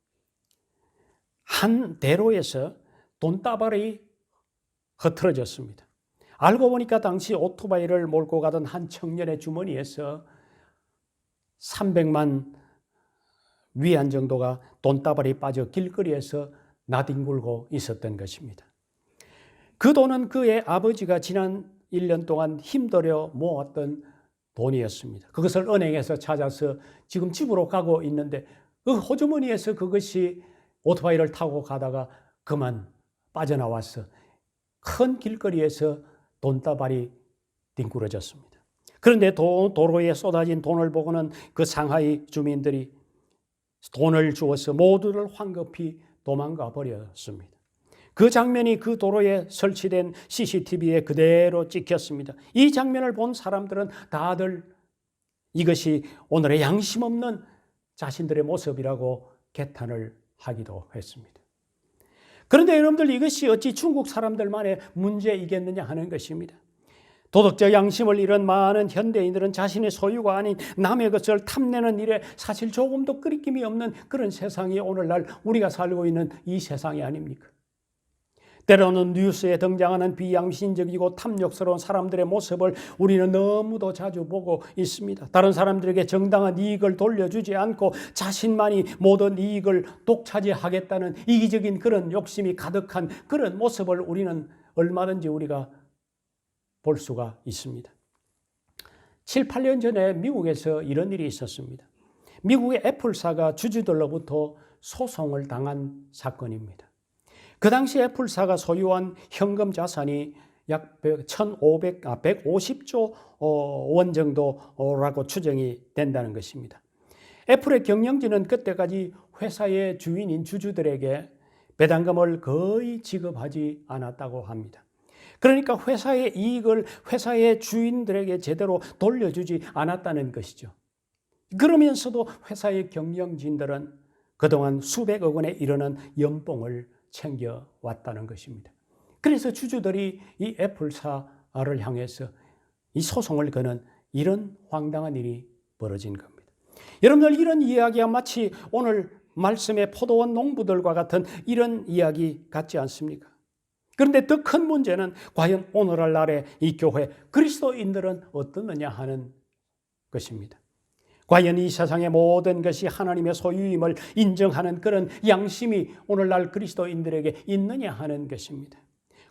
한 대로에서 돈다발이 흐트러졌습니다. 알고 보니까 당시 오토바이를 몰고 가던 한 청년의 주머니에서 300만 위안 정도가 돈다발이 빠져 길거리에서 나뒹굴고 있었던 것입니다. 그 돈은 그의 아버지가 지난 1년 동안 힘들여 모았던 돈이었습니다. 그것을 은행에서 찾아서 지금 집으로 가고 있는데 그 호주머니에서 그것이 오토바이를 타고 가다가 그만 빠져나와서 큰 길거리에서 돈다발이 뒹굴어졌습니다. 그런데 도로에 쏟아진 돈을 보고는 그 상하이 주민들이 돈을 주어서 모두를 황급히 도망가 버렸습니다. 그 장면이 그 도로에 설치된 CCTV에 그대로 찍혔습니다. 이 장면을 본 사람들은 다들 이것이 오늘의 양심 없는 자신들의 모습이라고 개탄을 하기도 했습니다. 그런데 여러분들 이것이 어찌 중국 사람들만의 문제이겠느냐 하는 것입니다. 도덕적 양심을 잃은 많은 현대인들은 자신의 소유가 아닌 남의 것을 탐내는 일에 사실 조금도 끄리낌이 없는 그런 세상이 오늘날 우리가 살고 있는 이 세상이 아닙니까? 때로는 뉴스에 등장하는 비양심적이고 탐욕스러운 사람들의 모습을 우리는 너무도 자주 보고 있습니다. 다른 사람들에게 정당한 이익을 돌려주지 않고 자신만이 모든 이익을 독차지하겠다는 이기적인 그런 욕심이 가득한 그런 모습을 우리는 얼마든지 우리가 볼 수가 있습니다. 7, 8년 전에 미국에서 이런 일이 있었습니다. 미국의 애플사가 주주들로부터 소송을 당한 사건입니다. 그 당시 애플사가 소유한 현금 자산이 약 150조 원 정도라고 추정이 된다는 것입니다. 애플의 경영진은 그때까지 회사의 주인인 주주들에게 배당금을 거의 지급하지 않았다고 합니다. 그러니까 회사의 이익을 회사의 주인들에게 제대로 돌려주지 않았다는 것이죠. 그러면서도 회사의 경영진들은 그동안 수백억 원에 이르는 연봉을 챙겨왔다는 것입니다. 그래서 주주들이 이 애플사를 향해서 이 소송을 거는 이런 황당한 일이 벌어진 겁니다. 여러분들, 이런 이야기가 마치 오늘 말씀의 포도원 농부들과 같은 이런 이야기 같지 않습니까? 그런데 더 큰 문제는 과연 오늘날의 이 교회 그리스도인들은 어떻느냐 하는 것입니다. 과연 이 세상의 모든 것이 하나님의 소유임을 인정하는 그런 양심이 오늘날 그리스도인들에게 있느냐 하는 것입니다.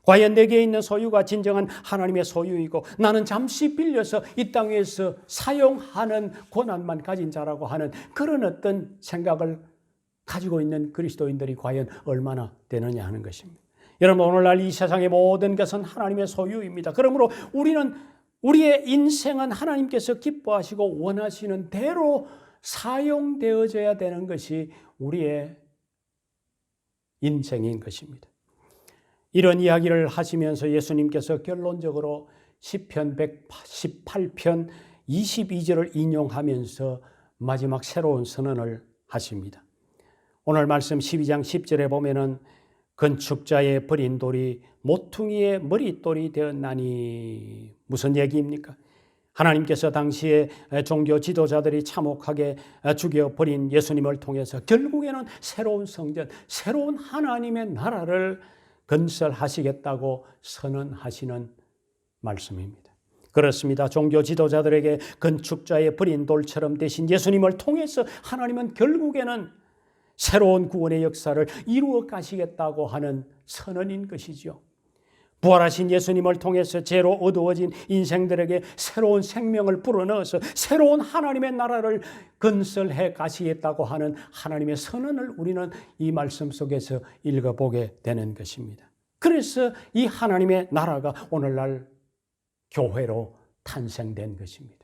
과연 내게 있는 소유가 진정한 하나님의 소유이고 나는 잠시 빌려서 이 땅에서 사용하는 권한만 가진 자라고 하는 그런 어떤 생각을 가지고 있는 그리스도인들이 과연 얼마나 되느냐 하는 것입니다. 여러분, 오늘날 이 세상의 모든 것은 하나님의 소유입니다. 그러므로 우리의 인생은 하나님께서 기뻐하시고 원하시는 대로 사용되어져야 되는 것이 우리의 인생인 것입니다. 이런 이야기를 하시면서 예수님께서 결론적으로 시편 118편 22절을 인용하면서 마지막 새로운 선언을 하십니다. 오늘 말씀 12장 10절에 보면은 건축자의 버린 돌이 모퉁이의 머릿돌이 되었나니, 무슨 얘기입니까? 하나님께서 당시에 종교 지도자들이 참혹하게 죽여버린 예수님을 통해서 결국에는 새로운 성전, 새로운 하나님의 나라를 건설하시겠다고 선언하시는 말씀입니다. 그렇습니다. 종교 지도자들에게 건축자의 버린 돌처럼 되신 예수님을 통해서 하나님은 결국에는 새로운 구원의 역사를 이루어 가시겠다고 하는 선언인 것이죠. 부활하신 예수님을 통해서 죄로 어두워진 인생들에게 새로운 생명을 불어넣어서 새로운 하나님의 나라를 건설해 가시겠다고 하는 하나님의 선언을 우리는 이 말씀 속에서 읽어보게 되는 것입니다. 그래서 이 하나님의 나라가 오늘날 교회로 탄생된 것입니다.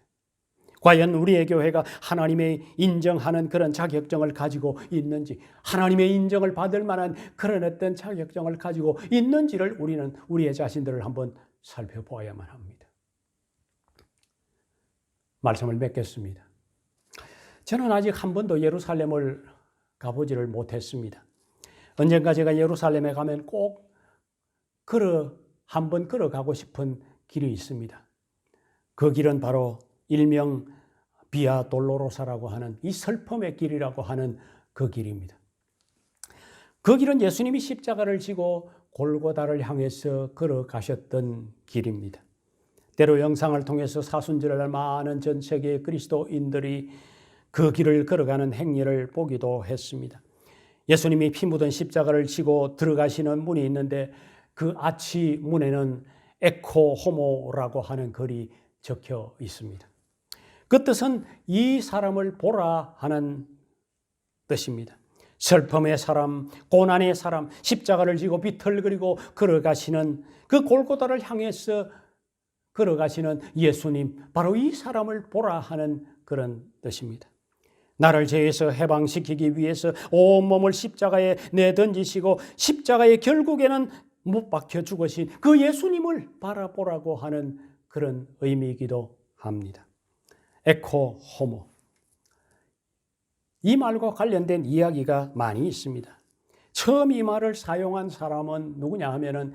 과연 우리의 교회가 하나님의 인정하는 그런 자격증을 가지고 있는지, 하나님의 인정을 받을 만한 그런 어떤 자격증을 가지고 있는지를 우리는 우리의 자신들을 한번 살펴보아야만 합니다. 말씀을 맺겠습니다. 저는 아직 한 번도 예루살렘을 가보지를 못했습니다. 언젠가 제가 예루살렘에 가면 꼭 한번 걸어가고 싶은 길이 있습니다. 그 길은 바로 일명 비아 돌로로사라고 하는 이 슬픔의 길이라고 하는 그 길입니다. 그 길은 예수님이 십자가를 지고 골고다를 향해서 걸어가셨던 길입니다. 때로 영상을 통해서 사순절날 많은 전 세계의 그리스도인들이 그 길을 걸어가는 행렬을 보기도 했습니다. 예수님이 피 묻은 십자가를 지고 들어가시는 문이 있는데 그 아치 문에는 에코 호모라고 하는 글이 적혀 있습니다. 그 뜻은 이 사람을 보라 하는 뜻입니다. 슬픔의 사람, 고난의 사람, 십자가를 지고 비틀거리고 걸어가시는 그 골고다를 향해서 걸어가시는 예수님, 바로 이 사람을 보라 하는 그런 뜻입니다. 나를 죄에서 해방시키기 위해서 온몸을 십자가에 내던지시고 십자가에 결국에는 못 박혀 죽으신 그 예수님을 바라보라고 하는 그런 의미이기도 합니다. 에코 호모. 이 말과 관련된 이야기가 많이 있습니다. 처음 이 말을 사용한 사람은 누구냐 하면은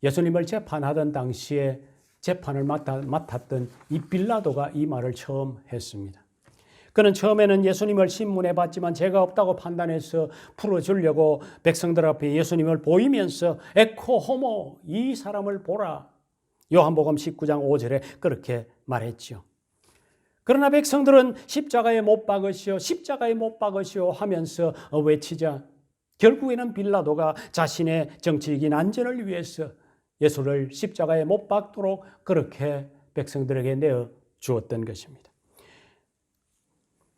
예수님을 재판하던 당시에 재판을 맡았던 이 빌라도가 이 말을 처음 했습니다. 그는 처음에는 예수님을 신문해 봤지만 죄가 없다고 판단해서 풀어주려고 백성들 앞에 예수님을 보이면서 에코 호모, 이 사람을 보라. 요한복음 19장 5절에 그렇게 말했죠. 그러나 백성들은 십자가에 못 박으시오, 십자가에 못 박으시오 하면서 외치자 결국에는 빌라도가 자신의 정치적인 안전을 위해서 예수를 십자가에 못 박도록 그렇게 백성들에게 내어 주었던 것입니다.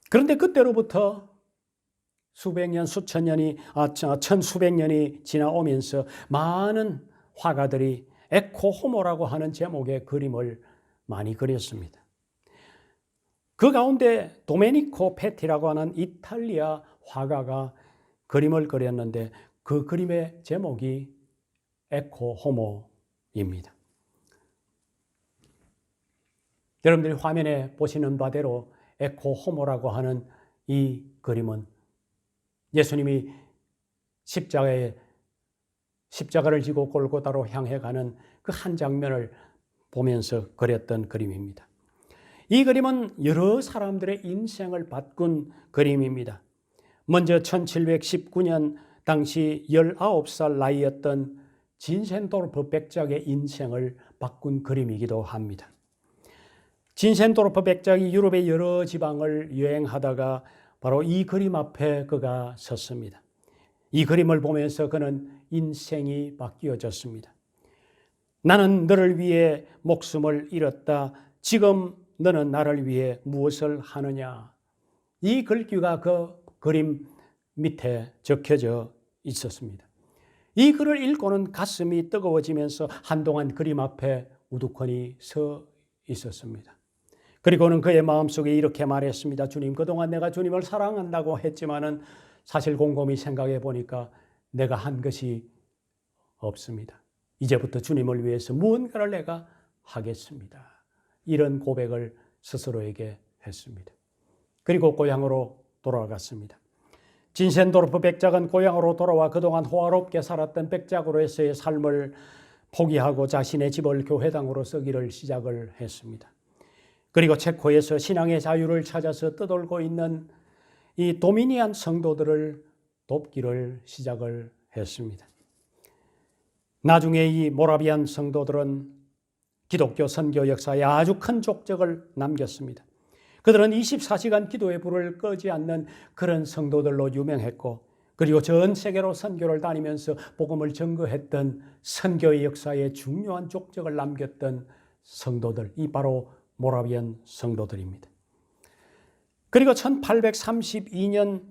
그런데 그때로부터 수백 년, 수천 년이, 천수백 년이 지나오면서 많은 화가들이 에코 호모라고 하는 제목의 그림을 많이 그렸습니다. 그 가운데 도메니코 페티라고 하는 이탈리아 화가가 그림을 그렸는데 그 그림의 제목이 에코 호모입니다. 여러분들이 화면에 보시는 바대로 에코 호모라고 하는 이 그림은 예수님이 십자가를 지고 골고다로 향해 가는 그 한 장면을 보면서 그렸던 그림입니다. 이 그림은 여러 사람들의 인생을 바꾼 그림입니다. 먼저 1719년 당시 19살 나이였던 진센도르프 백작의 인생을 바꾼 그림이기도 합니다. 진센도르프 백작이 유럽의 여러 지방을 여행하다가 바로 이 그림 앞에 그가 섰습니다. 이 그림을 보면서 그는 인생이 바뀌어졌습니다. 나는 너를 위해 목숨을 잃었다. 지금 너는 나를 위해 무엇을 하느냐. 이 글귀가 그 그림 밑에 적혀져 있었습니다. 이 글을 읽고는 가슴이 뜨거워지면서 한동안 그림 앞에 우두커니 서 있었습니다. 그리고는 그의 마음속에 이렇게 말했습니다. 주님, 그동안 내가 주님을 사랑한다고 했지만은 사실 곰곰이 생각해 보니까 내가 한 것이 없습니다. 이제부터 주님을 위해서 무언가를 내가 하겠습니다. 이런 고백을 스스로에게 했습니다. 그리고 고향으로 돌아갔습니다. 진센도르프 백작은 고향으로 돌아와 그동안 호화롭게 살았던 백작으로서의 삶을 포기하고 자신의 집을 교회당으로 쓰기를 시작을 했습니다. 그리고 체코에서 신앙의 자유를 찾아서 떠돌고 있는 이 도미니안 성도들을 돕기를 시작을 했습니다. 나중에 이 모라비안 성도들은 기독교 선교 역사에 아주 큰 족적을 남겼습니다. 그들은 24시간 기도의 불을 끄지 않는 그런 성도들로 유명했고, 그리고 전 세계로 선교를 다니면서 복음을 증거했던 선교의 역사에 중요한 족적을 남겼던 성도들, 이 바로 모라비안 성도들입니다. 그리고 1832년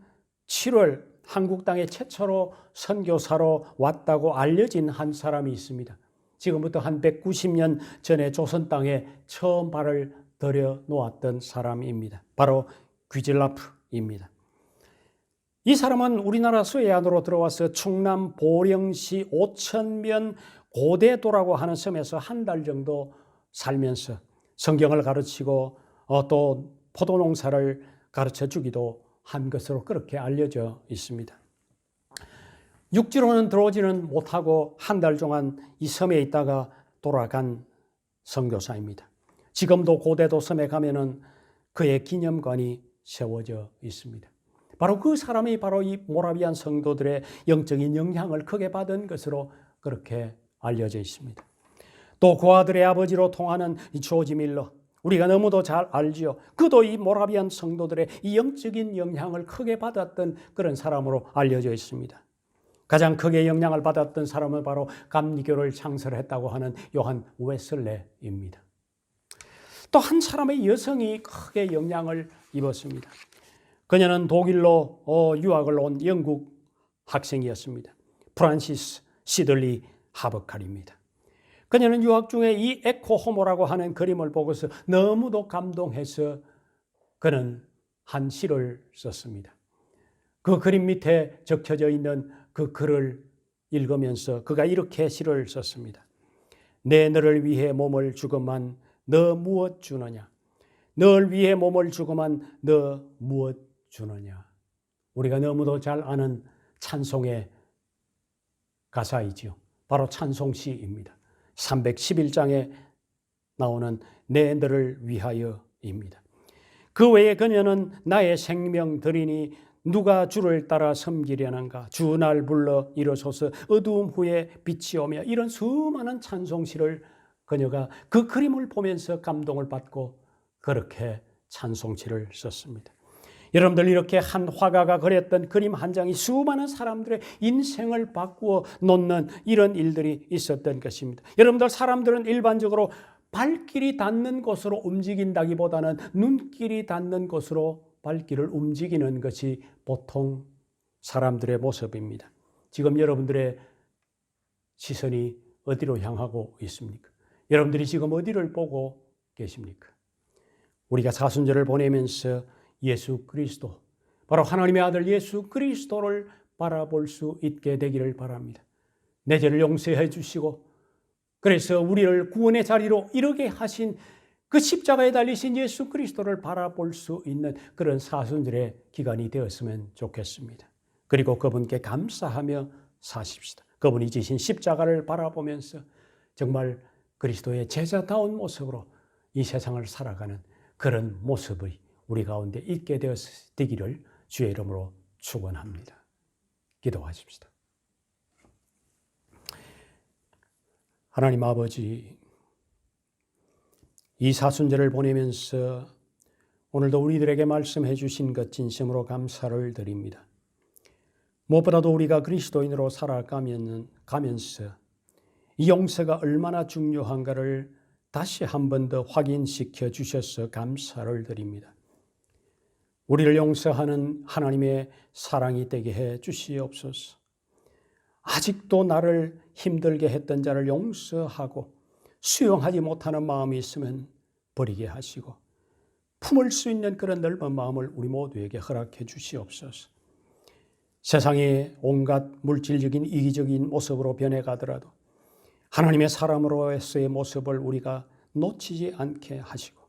7월 한국 땅에 최초로 선교사로 왔다고 알려진 한 사람이 있습니다. 지금부터 한 190년 전에 조선 땅에 처음 발을 들여 놓았던 사람입니다. 바로 귀질라프입니다. 이 사람은 우리나라 서해안으로 들어와서 충남 보령시 오천면 고대도라고 하는 섬에서 한 달 정도 살면서 성경을 가르치고 또 포도농사를 가르쳐 주기도 한 것으로 그렇게 알려져 있습니다. 육지로는 들어오지는 못하고 한 달 동안 이 섬에 있다가 돌아간 선교사입니다. 지금도 고대도 섬에 가면은 그의 기념관이 세워져 있습니다. 바로 그 사람이 바로 이 모라비안 성도들의 영적인 영향을 크게 받은 것으로 그렇게 알려져 있습니다. 또 그 아들의 아버지로 통하는 이 조지 밀러, 우리가 너무도 잘 알지요. 그도 이 모라비안 성도들의 이 영적인 영향을 크게 받았던 그런 사람으로 알려져 있습니다. 가장 크게 영향을 받았던 사람은 바로 감리교를 창설했다고 하는 요한 웨슬레입니다. 또 한 사람의 여성이 크게 영향을 입었습니다. 그녀는 독일로 유학을 온 영국 학생이었습니다. 프란시스 시들리 하버칼입니다. 그녀는 유학 중에 이 에코 호모라고 하는 그림을 보고서 너무도 감동해서 그는 한 시를 썼습니다. 그 그림 밑에 적혀져 있는 그 글을 읽으면서 그가 이렇게 시를 썼습니다. 내 너를 위해 몸을 주고만 너 무엇 주느냐? 널 위해 몸을 주고만 너 무엇 주느냐? 우리가 너무도 잘 아는 찬송의 가사이지요. 바로 찬송시입니다. 311장에 나오는 내 너를 위하여입니다. 그 외에 그녀는 나의 생명 드리니 누가 주를 따라 섬기려는가, 주 날 불러 일어서서 어두움 후에 빛이 오며, 이런 수많은 찬송시를 그녀가 그 그림을 보면서 감동을 받고 그렇게 찬송시를 썼습니다. 여러분들, 이렇게 한 화가가 그렸던 그림 한 장이 수많은 사람들의 인생을 바꾸어 놓는 이런 일들이 있었던 것입니다. 여러분들, 사람들은 일반적으로 발길이 닿는 곳으로 움직인다기보다는 눈길이 닿는 곳으로 발길을 움직이는 것이 보통 사람들의 모습입니다. 지금 여러분들의 시선이 어디로 향하고 있습니까? 여러분들이 지금 어디를 보고 계십니까? 우리가 사순절을 보내면서 예수 그리스도, 바로 하나님의 아들 예수 그리스도를 바라볼 수 있게 되기를 바랍니다. 내 죄를 용서해 주시고, 그래서 우리를 구원의 자리로 이르게 하신 그 십자가에 달리신 예수 그리스도를 바라볼 수 있는 그런 사순절의 기간이 되었으면 좋겠습니다. 그리고 그분께 감사하며 사십시다. 그분이 지신 십자가를 바라보면서 정말 그리스도의 제자다운 모습으로 이 세상을 살아가는 그런 모습이 우리 가운데 있게 되기를 주의 이름으로 축원합니다. 기도하십시다. 하나님 아버지, 이 사순절을 보내면서 오늘도 우리들에게 말씀해 주신 것 진심으로 감사를 드립니다. 무엇보다도 우리가 그리스도인으로 살아가면서 이 용서가 얼마나 중요한가를 다시 한 번 더 확인시켜 주셔서 감사를 드립니다. 우리를 용서하는 하나님의 사랑이 되게 해 주시옵소서. 아직도 나를 힘들게 했던 자를 용서하고 수용하지 못하는 마음이 있으면 버리게 하시고, 품을 수 있는 그런 넓은 마음을 우리 모두에게 허락해 주시옵소서. 세상의 온갖 물질적인 이기적인 모습으로 변해가더라도 하나님의 사람으로서의 모습을 우리가 놓치지 않게 하시고,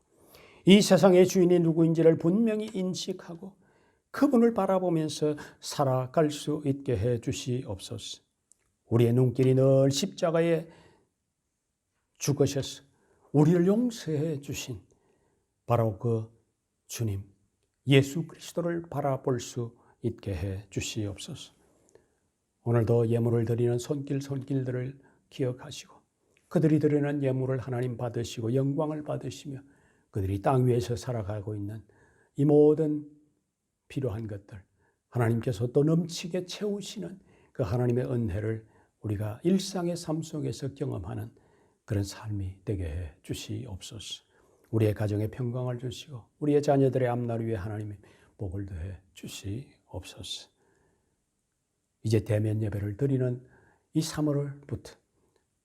이 세상의 주인이 누구인지를 분명히 인식하고 그분을 바라보면서 살아갈 수 있게 해 주시옵소서. 우리의 눈길이 늘 십자가에 죽으셔서 우리를 용서해 주신 바로 그 주님 예수 그리스도를 바라볼 수 있게 해 주시옵소서. 오늘도 예물을 드리는 손길들을 기억하시고, 그들이 드리는 예물을 하나님 받으시고 영광을 받으시며, 그들이 땅 위에서 살아가고 있는 이 모든 필요한 것들 하나님께서 또 넘치게 채우시는 그 하나님의 은혜를 우리가 일상의 삶 속에서 경험하는 그런 삶이 되게 해 주시옵소서. 우리의 가정에 평강을 주시고 우리의 자녀들의 앞날 위에 하나님의 복을 더해 주시옵소서. 이제 대면 예배를 드리는 이 3월부터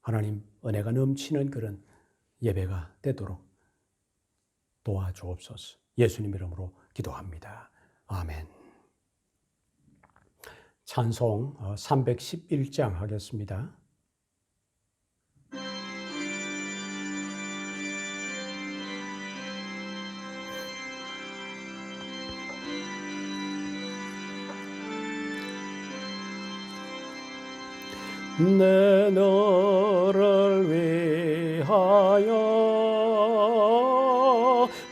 하나님 은혜가 넘치는 그런 예배가 되도록 도와주옵소서. 예수님 이름으로 기도합니다. 아멘. 찬송 311장 하겠습니다. 내 너를 위하여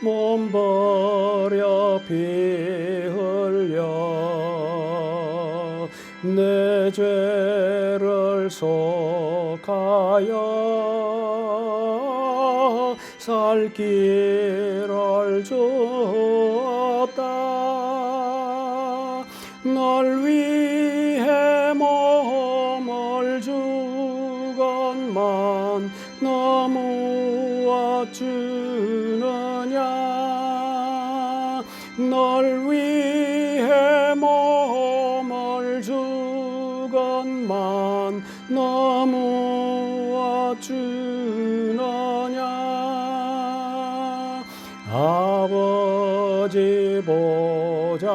몸 버려 피 흘려 내 죄를 속하여 살 길을 주었다. 널 위해 몸을 주건만 너무 어쭈느냐. 널 위해 몸을 주건만 너무 어쭈느냐. 아버지 보좌와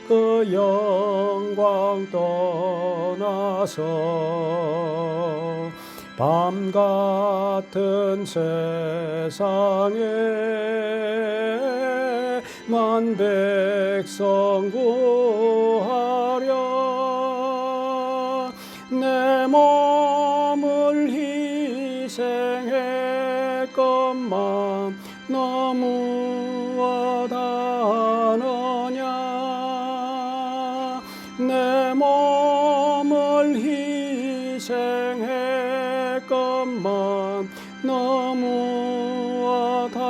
그 영광 떠나서 밤 같은 세상에 만 백성 구하려 내 몸을 희생했건만 너무 와다느냐 내 몸을 희생했건만 너무 와다느냐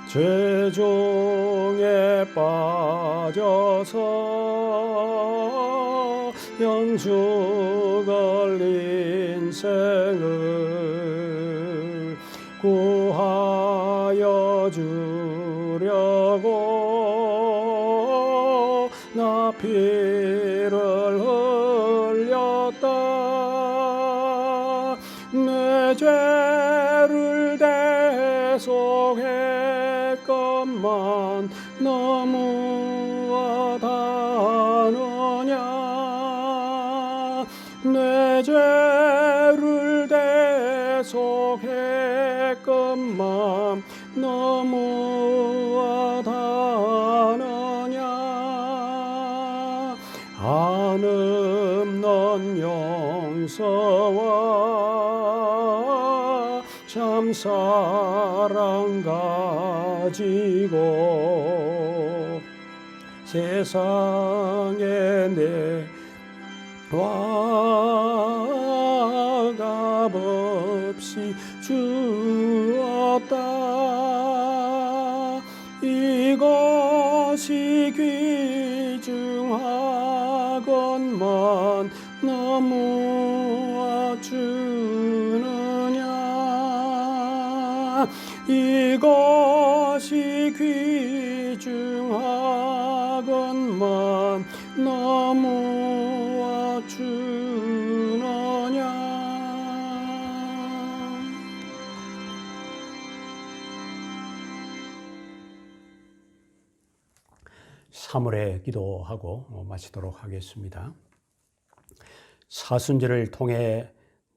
죄종에 빠져서 영주 걸린 인생을 구하여 주려고 나 피를 흘렸다 내 죄를 대속했건만 너무 와다느냐 내 죄를 대속했건만 너무 와다느냐 한없는 용서와 참 사랑 가지고 세상에 내와 값없이 주었다 이것이 귀중하건만 너무 주느냐 이것이 귀중하건만 너무 주느냐 사물에 기도하고 마치도록 하겠습니다. 사순절을 통해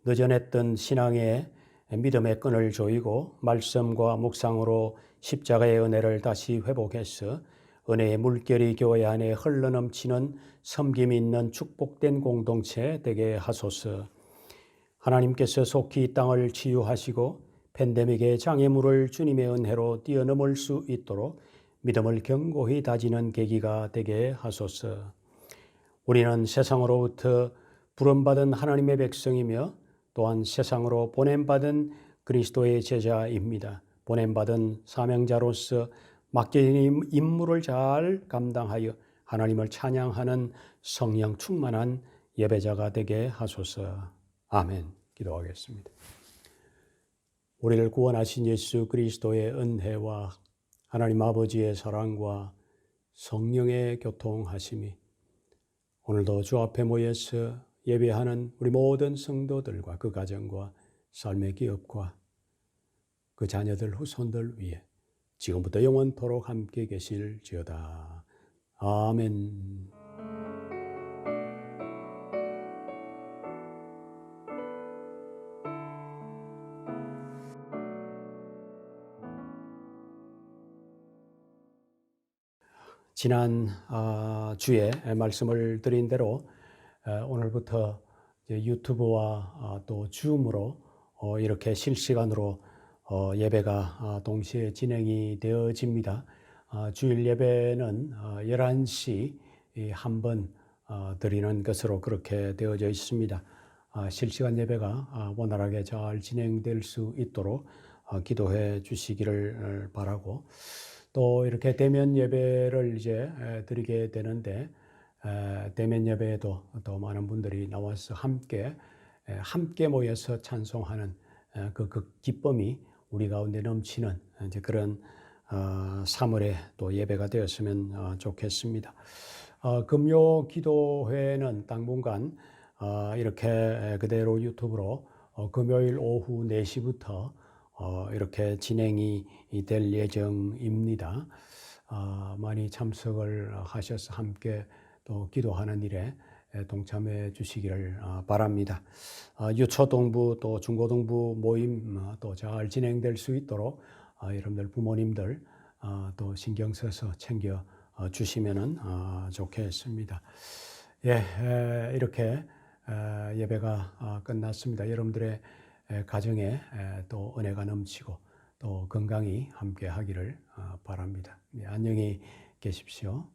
늦어냈던 신앙의 믿음의 끈을 조이고 말씀과 묵상으로 십자가의 은혜를 다시 회복해서 은혜의 물결이 교회 안에 흘러넘치는 섬김 있는 축복된 공동체 되게 하소서. 하나님께서 속히 이 땅을 치유하시고 팬데믹의 장애물을 주님의 은혜로 뛰어넘을 수 있도록 믿음을 견고히 다지는 계기가 되게 하소서. 우리는 세상으로부터 부름받은 하나님의 백성이며 또한 세상으로 보냄받은 그리스도의 제자입니다. 보냄받은 사명자로서 맡겨진 임무를 잘 감당하여 하나님을 찬양하는 성령 충만한 예배자가 되게 하소서. 아멘. 기도하겠습니다. 우리를 구원하신 예수 그리스도의 은혜와 하나님 아버지의 사랑과 성령의 교통하심이 오늘도 주 앞에 모여서 예배하는 우리 모든 성도들과 그 가정과 삶의 기업과 그 자녀들 후손들 위해 지금부터 영원토록 함께 계실지어다. 아멘. 지난 주에 말씀을 드린 대로 오늘부터 유튜브와 또 줌으로 이렇게 실시간으로 예배가 동시에 진행이 되어집니다. 주일 예배는 11시 한 번 드리는 것으로 그렇게 되어져 있습니다. 실시간 예배가 원활하게 잘 진행될 수 있도록 기도해 주시기를 바라고, 또 이렇게 대면 예배를 이제 드리게 되는데 대면 예배에도 더 많은 분들이 나와서 함께 모여서 찬송하는 그 기쁨이 우리 가운데 넘치는 이제 그런 3월에 또 예배가 되었으면 좋겠습니다. 금요 기도회는 당분간 이렇게 그대로 유튜브로 금요일 오후 4시부터 이렇게 진행이 될 예정입니다. 많이 참석을 하셔서 함께 또 기도하는 일에 동참해 주시기를 바랍니다. 유초동부 또 중고등부 모임 또 잘 진행될 수 있도록 여러분들 부모님들 또 신경 써서 챙겨 주시면은 좋겠습니다. 예, 이렇게 예배가 끝났습니다. 여러분들의 가정에 또 은혜가 넘치고 또 건강히 함께 하기를 바랍니다. 예, 안녕히 계십시오.